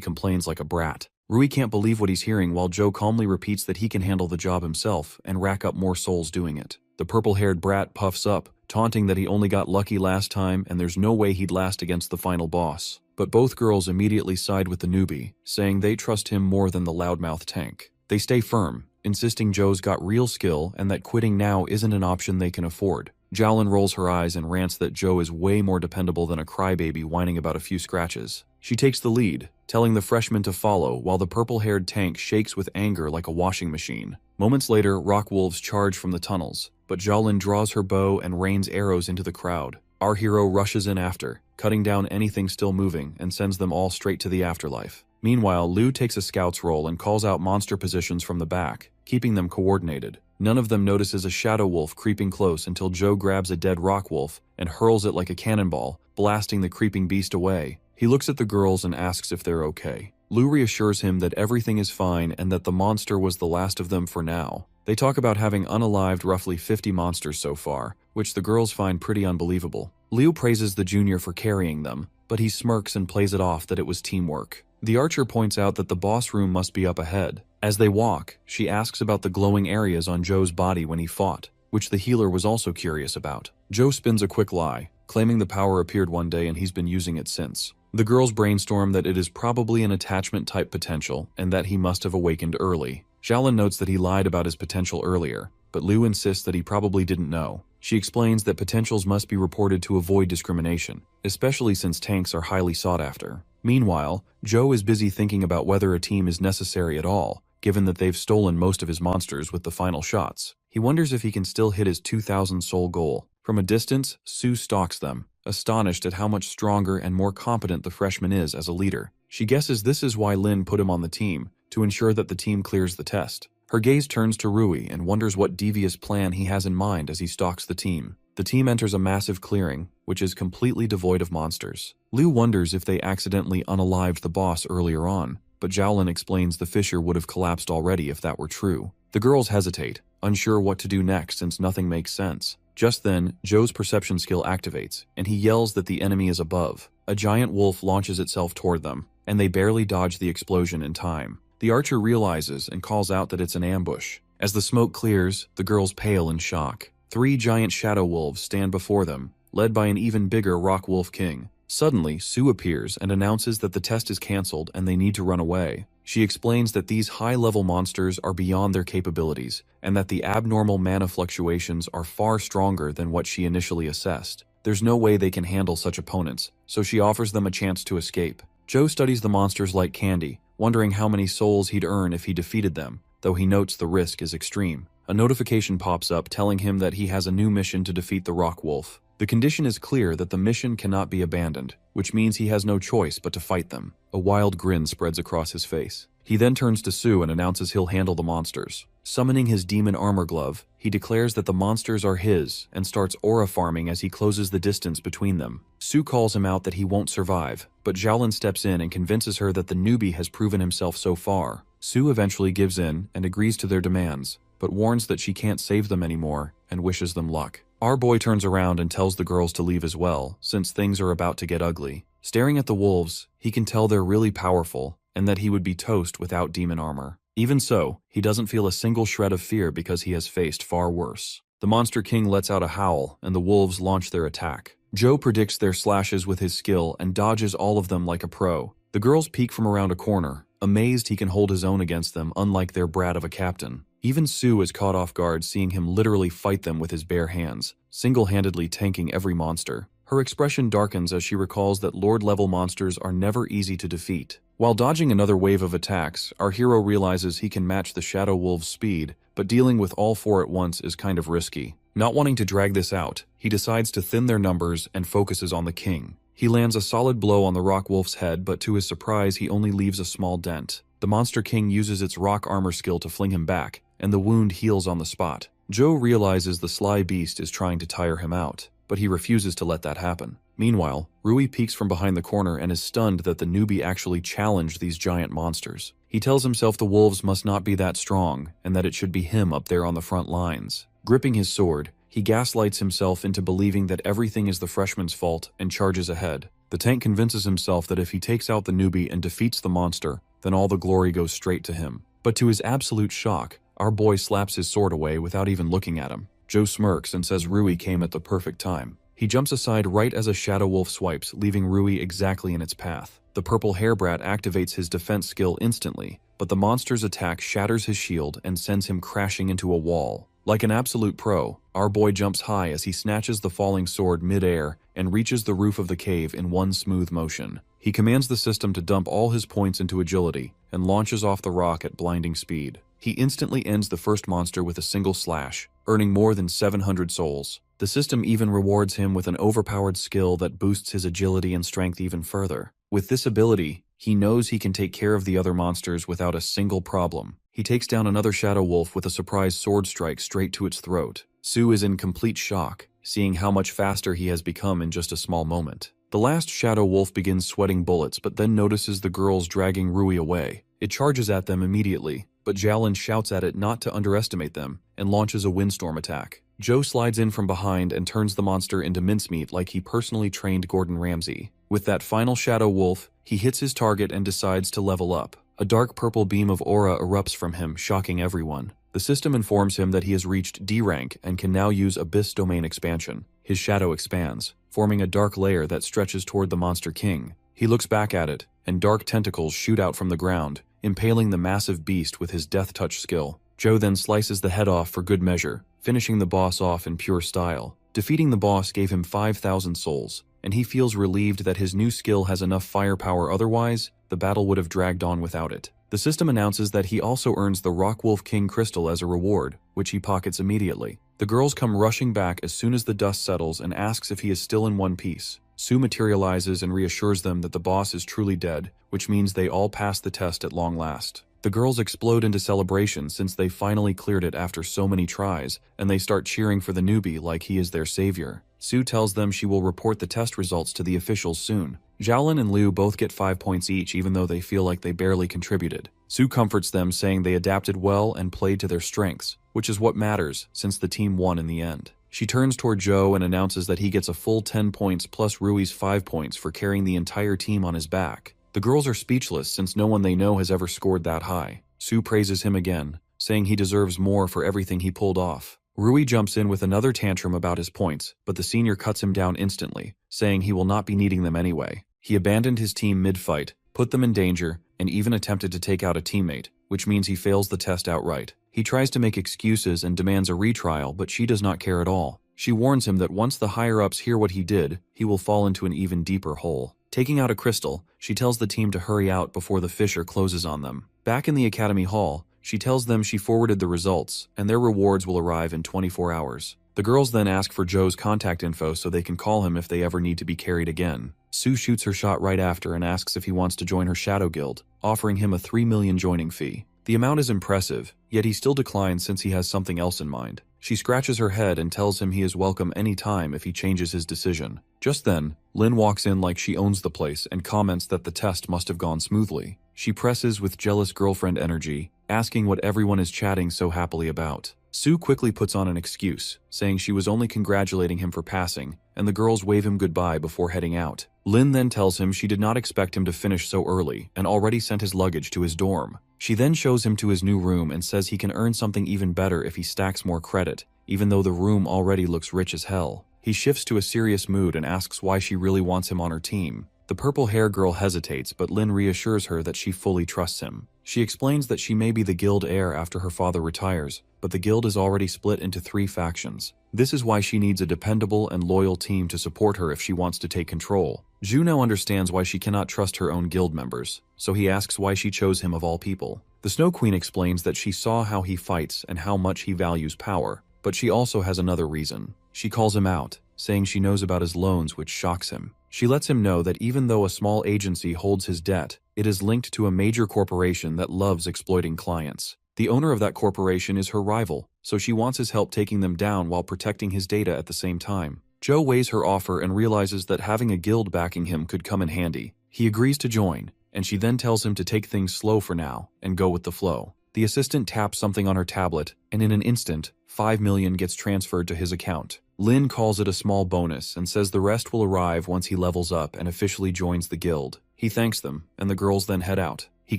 complains like a brat. Rui can't believe what he's hearing while Joe calmly repeats that he can handle the job himself and rack up more souls doing it. The purple-haired brat puffs up, taunting that he only got lucky last time and there's no way he'd last against the final boss. But both girls immediately side with the newbie, saying they trust him more than the loudmouth tank. They stay firm, insisting Joe's got real skill and that quitting now isn't an option they can afford. Jowlin rolls her eyes and rants that Joe is way more dependable than a crybaby whining about a few scratches. She takes the lead, telling the freshmen to follow while the purple-haired tank shakes with anger like a washing machine. Moments later, rock wolves charge from the tunnels, but Jowlin draws her bow and rains arrows into the crowd. Our hero rushes in after, cutting down anything still moving and sends them all straight to the afterlife. Meanwhile, Liu takes a scout's role and calls out monster positions from the back, keeping them coordinated. None of them notices a shadow wolf creeping close until Joe grabs a dead rock wolf and hurls it like a cannonball, blasting the creeping beast away. He looks at the girls and asks if they're okay. Liu reassures him that everything is fine and that the monster was the last of them for now. They talk about having unalived roughly 50 monsters so far, which the girls find pretty unbelievable. Liu praises the junior for carrying them, but he smirks and plays it off that it was teamwork. The archer points out that the boss room must be up ahead. As they walk, she asks about the glowing areas on Joe's body when he fought, which the healer was also curious about. Joe spins a quick lie, claiming the power appeared one day and he's been using it since. The girls brainstorm that it is probably an attachment-type potential and that he must have awakened early. Jowlin notes that he lied about his potential earlier, but Liu insists that he probably didn't know. She explains that potentials must be reported to avoid discrimination, especially since tanks are highly sought after. Meanwhile, Joe is busy thinking about whether a team is necessary at all, given that they've stolen most of his monsters with the final shots. He wonders if he can still hit his 2,000 soul goal. From a distance, Sue stalks them, astonished at how much stronger and more competent the freshman is as a leader. She guesses this is why Lin put him on the team, to ensure that the team clears the test. Her gaze turns to Rui and wonders what devious plan he has in mind as he stalks the team. The team enters a massive clearing, which is completely devoid of monsters. Liu wonders if they accidentally unalived the boss earlier on, but Jowlin explains the fissure would have collapsed already if that were true. The girls hesitate, unsure what to do next since nothing makes sense. Just then, Joe's perception skill activates, and he yells that the enemy is above. A giant wolf launches itself toward them, and they barely dodge the explosion in time. The archer realizes and calls out that it's an ambush. As the smoke clears, the girls pale in shock. 3 giant shadow wolves stand before them, led by an even bigger rock wolf king. Suddenly, Sue appears and announces that the test is cancelled and they need to run away. She explains that these high-level monsters are beyond their capabilities, and that the abnormal mana fluctuations are far stronger than what she initially assessed. There's no way they can handle such opponents, so she offers them a chance to escape. Joe studies the monsters like candy, wondering how many souls he'd earn if he defeated them, though he notes the risk is extreme. A notification pops up telling him that he has a new mission to defeat the rock wolf. The condition is clear that the mission cannot be abandoned, which means he has no choice but to fight them. A wild grin spreads across his face. He then turns to Sue and announces he'll handle the monsters. Summoning his demon armor glove, he declares that the monsters are his and starts aura farming as he closes the distance between them. Sue calls him out that he won't survive, but Jowlin steps in and convinces her that the newbie has proven himself so far. Sue eventually gives in and agrees to their demands, but warns that she can't save them anymore and wishes them luck. Our boy turns around and tells the girls to leave as well, since things are about to get ugly. Staring at the wolves, he can tell they're really powerful, and that he would be toast without demon armor. Even so, he doesn't feel a single shred of fear because he has faced far worse. The Monster King lets out a howl, and the wolves launch their attack. Joe predicts their slashes with his skill and dodges all of them like a pro. The girls peek from around a corner, amazed he can hold his own against them unlike their brat of a captain. Even Sue is caught off guard seeing him literally fight them with his bare hands, single-handedly tanking every monster. Her expression darkens as she recalls that Lord-level monsters are never easy to defeat. While dodging another wave of attacks, our hero realizes he can match the Shadow Wolf's speed, but dealing with all four at once is kind of risky. Not wanting to drag this out, he decides to thin their numbers and focuses on the king. He lands a solid blow on the Rock Wolf's head, but to his surprise he only leaves a small dent. The Monster King uses its rock armor skill to fling him back, and the wound heals on the spot. Joe realizes the sly beast is trying to tire him out, but he refuses to let that happen. Meanwhile, Rui peeks from behind the corner and is stunned that the newbie actually challenged these giant monsters. He tells himself the wolves must not be that strong, and that it should be him up there on the front lines. Gripping his sword, he gaslights himself into believing that everything is the freshman's fault and charges ahead. The tank convinces himself that if he takes out the newbie and defeats the monster, then all the glory goes straight to him. But to his absolute shock, our boy slaps his sword away without even looking at him. Joe smirks and says Rui came at the perfect time. He jumps aside right as a Shadow Wolf swipes, leaving Rui exactly in its path. The purple hairbrat activates his defense skill instantly, but the monster's attack shatters his shield and sends him crashing into a wall. Like an absolute pro, our boy jumps high as he snatches the falling sword mid-air and reaches the roof of the cave in one smooth motion. He commands the system to dump all his points into agility and launches off the rock at blinding speed. He instantly ends the first monster with a single slash, earning more than 700 souls. The system even rewards him with an overpowered skill that boosts his agility and strength even further. With this ability, he knows he can take care of the other monsters without a single problem. He takes down another Shadow Wolf with a surprise sword strike straight to its throat. Sue is in complete shock, seeing how much faster he has become in just a small moment. The last Shadow Wolf begins sweating bullets but then notices the girls dragging Rui away. It charges at them immediately, but Jalin shouts at it not to underestimate them and launches a windstorm attack. Joe slides in from behind and turns the monster into mincemeat like he personally trained Gordon Ramsay. With that final Shadow Wolf, he hits his target and decides to level up. A dark purple beam of aura erupts from him, shocking everyone. The system informs him that he has reached D rank and can now use Abyss Domain Expansion. His shadow expands, forming a dark layer that stretches toward the Monster King. He looks back at it, and dark tentacles shoot out from the ground, impaling the massive beast with his Death Touch skill. Joe then slices the head off for good measure, finishing the boss off in pure style. Defeating the boss gave him 5,000 souls, and he feels relieved that his new skill has enough firepower, otherwise, the battle would have dragged on without it. The system announces that he also earns the Rock Wolf King Crystal as a reward, which he pockets immediately. The girls come rushing back as soon as the dust settles and asks if he is still in one piece. Sue materializes and reassures them that the boss is truly dead, which means they all pass the test at long last. The girls explode into celebration since they finally cleared it after so many tries, and they start cheering for the newbie like he is their savior. Sue tells them she will report the test results to the officials soon. Jalin and Liu both get 5 points each even though they feel like they barely contributed. Sue comforts them, saying they adapted well and played to their strengths, which is what matters since the team won in the end. She turns toward Joe and announces that he gets a full 10 points plus Rui's 5 points for carrying the entire team on his back. The girls are speechless since no one they know has ever scored that high. Sue praises him again, saying he deserves more for everything he pulled off. Rui jumps in with another tantrum about his points, but the senior cuts him down instantly, saying he will not be needing them anyway. He abandoned his team mid-fight, put them in danger, and even attempted to take out a teammate, which means he fails the test outright. He tries to make excuses and demands a retrial, but she does not care at all. She warns him that once the higher-ups hear what he did, he will fall into an even deeper hole. Taking out a crystal, she tells the team to hurry out before the fissure closes on them. Back in the Academy Hall, she tells them she forwarded the results, and their rewards will arrive in 24 hours. The girls then ask for Joe's contact info so they can call him if they ever need to be carried again. Sue shoots her shot right after and asks if he wants to join her Shadow Guild, offering him a 3 million joining fee. The amount is impressive, yet he still declines since he has something else in mind. She scratches her head and tells him he is welcome any time if he changes his decision. Just then, Lynn walks in like she owns the place and comments that the test must have gone smoothly. She presses with jealous girlfriend energy, asking what everyone is chatting so happily about. Sue quickly puts on an excuse, saying she was only congratulating him for passing, and the girls wave him goodbye before heading out. Lynn then tells him she did not expect him to finish so early and already sent his luggage to his dorm. She then shows him to his new room and says he can earn something even better if he stacks more credit, even though the room already looks rich as hell. He shifts to a serious mood and asks why she really wants him on her team. The purple hair girl hesitates, but Lynn reassures her that she fully trusts him. She explains that she may be the guild heir after her father retires, but the guild is already split into 3 factions. This is why she needs a dependable and loyal team to support her if she wants to take control. Zhu now understands why she cannot trust her own guild members, so he asks why she chose him of all people. The Snow Queen explains that she saw how he fights and how much he values power, but she also has another reason. She calls him out, saying she knows about his loans, which shocks him. She lets him know that even though a small agency holds his debt, it is linked to a major corporation that loves exploiting clients. The owner of that corporation is her rival, so she wants his help taking them down while protecting his data at the same time. Joe weighs her offer and realizes that having a guild backing him could come in handy. He agrees to join, and she then tells him to take things slow for now and go with the flow. The assistant taps something on her tablet, and in an instant, 5 million gets transferred to his account. Lin calls it a small bonus and says the rest will arrive once he levels up and officially joins the guild. He thanks them, and the girls then head out. He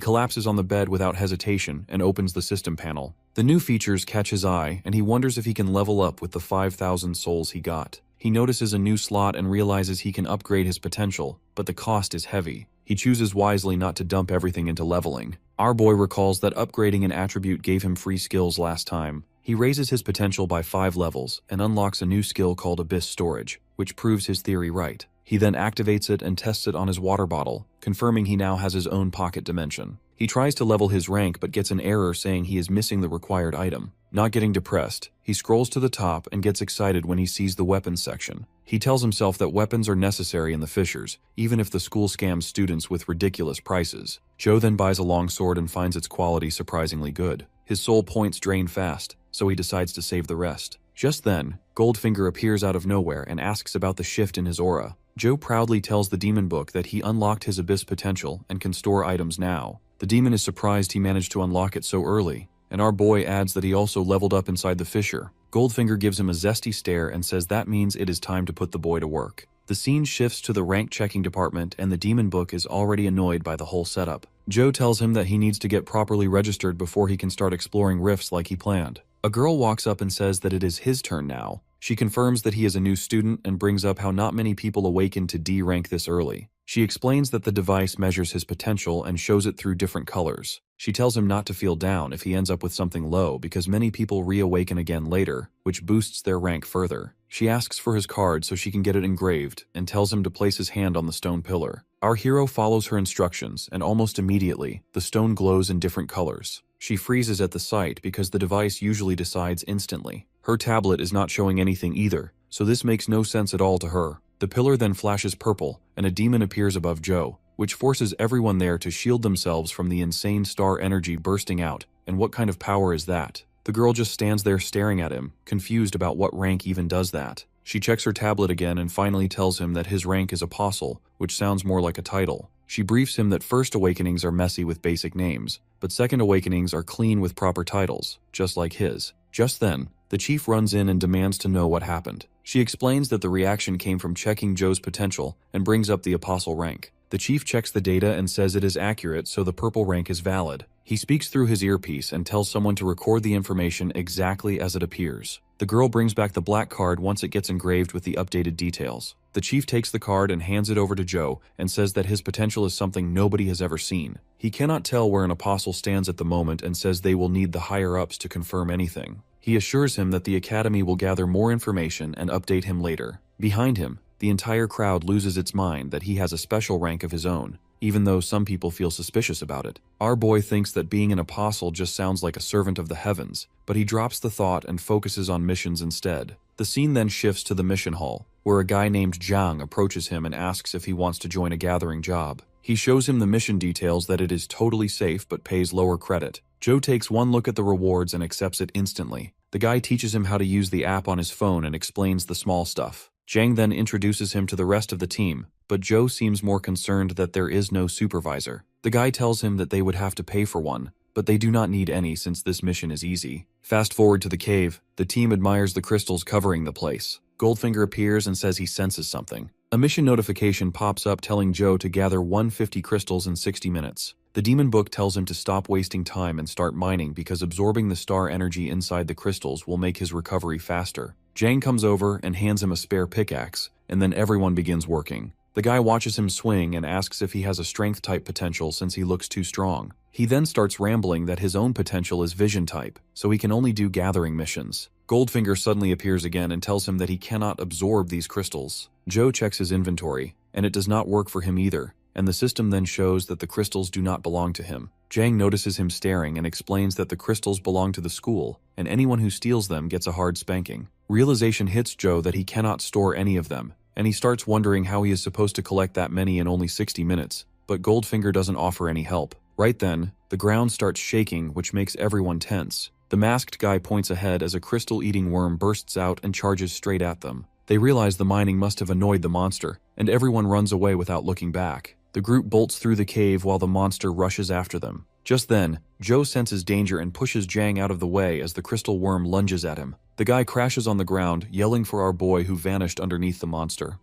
collapses on the bed without hesitation and opens the system panel. The new features catch his eye, and he wonders if he can level up with the 5,000 souls he got. He notices a new slot and realizes he can upgrade his potential, but the cost is heavy. He chooses wisely not to dump everything into leveling. Our boy recalls that upgrading an attribute gave him free skills last time. He raises his potential by 5 levels and unlocks a new skill called Abyss Storage, which proves his theory right. He then activates it and tests it on his water bottle, confirming he now has his own pocket dimension. He tries to level his rank but gets an error saying he is missing the required item. Not getting depressed, he scrolls to the top and gets excited when he sees the weapons section. He tells himself that weapons are necessary in the fissures, even if the school scams students with ridiculous prices. Joe then buys a long sword and finds its quality surprisingly good. His soul points drain fast, so he decides to save the rest. Just then, Goldfinger appears out of nowhere and asks about the shift in his aura. Joe proudly tells the demon book that he unlocked his abyss potential and can store items now. The demon is surprised he managed to unlock it so early, and our boy adds that he also leveled up inside the fissure. Goldfinger gives him a zesty stare and says that means it is time to put the boy to work. The scene shifts to the rank checking department, and the demon book is already annoyed by the whole setup. Joe tells him that he needs to get properly registered before he can start exploring rifts like he planned. A girl walks up and says that it is his turn now. She confirms that he is a new student and brings up how not many people awaken to D rank this early. She explains that the device measures his potential and shows it through different colors. She tells him not to feel down if he ends up with something low because many people reawaken again later, which boosts their rank further. She asks for his card so she can get it engraved and tells him to place his hand on the stone pillar. Our hero follows her instructions, and almost immediately, the stone glows in different colors. She freezes at the sight because the device usually decides instantly. Her tablet is not showing anything either, so this makes no sense at all to her. The pillar then flashes purple, and a demon appears above Joe, which forces everyone there to shield themselves from the insane star energy bursting out. And what kind of power is that? The girl just stands there staring at him, confused about what rank even does that. She checks her tablet again and finally tells him that his rank is Apostle, which sounds more like a title. She briefs him that first awakenings are messy with basic names, but second awakenings are clean with proper titles, just like his. Just then, the chief runs in and demands to know what happened. She explains that the reaction came from checking Joe's potential and brings up the Apostle rank. The chief checks the data and says it is accurate, so the purple rank is valid. He speaks through his earpiece and tells someone to record the information exactly as it appears. The girl brings back the black card once it gets engraved with the updated details. The chief takes the card and hands it over to Joe and says that his potential is something nobody has ever seen. He cannot tell where an apostle stands at the moment and says they will need the higher-ups to confirm anything. He assures him that the academy will gather more information and update him later. Behind him, the entire crowd loses its mind that he has a special rank of his own, even though some people feel suspicious about it. Our boy thinks that being an apostle just sounds like a servant of the heavens, but he drops the thought and focuses on missions instead. The scene then shifts to the mission hall, where a guy named Zhang approaches him and asks if he wants to join a gathering job. He shows him the mission details that it is totally safe but pays lower credit. Joe takes one look at the rewards and accepts it instantly. The guy teaches him how to use the app on his phone and explains the small stuff. Zhang then introduces him to the rest of the team, but Joe seems more concerned that there is no supervisor. The guy tells him that they would have to pay for one, but they do not need any since this mission is easy. Fast forward to the cave, the team admires the crystals covering the place. Goldfinger appears and says he senses something. A mission notification pops up telling Joe to gather 150 crystals in 60 minutes. The demon book tells him to stop wasting time and start mining because absorbing the star energy inside the crystals will make his recovery faster. Zhang comes over and hands him a spare pickaxe, and then everyone begins working. The guy watches him swing and asks if he has a strength type potential since he looks too strong. He then starts rambling that his own potential is vision type, so he can only do gathering missions. Goldfinger suddenly appears again and tells him that he cannot absorb these crystals. Joe checks his inventory, and it does not work for him either, and the system then shows that the crystals do not belong to him. Jang notices him staring and explains that the crystals belong to the school, and anyone who steals them gets a hard spanking. Realization hits Joe that he cannot store any of them, and he starts wondering how he is supposed to collect that many in only 60 minutes, but Goldfinger doesn't offer any help. Right then, the ground starts shaking, which makes everyone tense. The masked guy points ahead as a crystal-eating worm bursts out and charges straight at them. They realize the mining must have annoyed the monster, and everyone runs away without looking back. The group bolts through the cave while the monster rushes after them. Just then, Joe senses danger and pushes Jang out of the way as the crystal worm lunges at him. The guy crashes on the ground, yelling for our boy who vanished underneath the monster.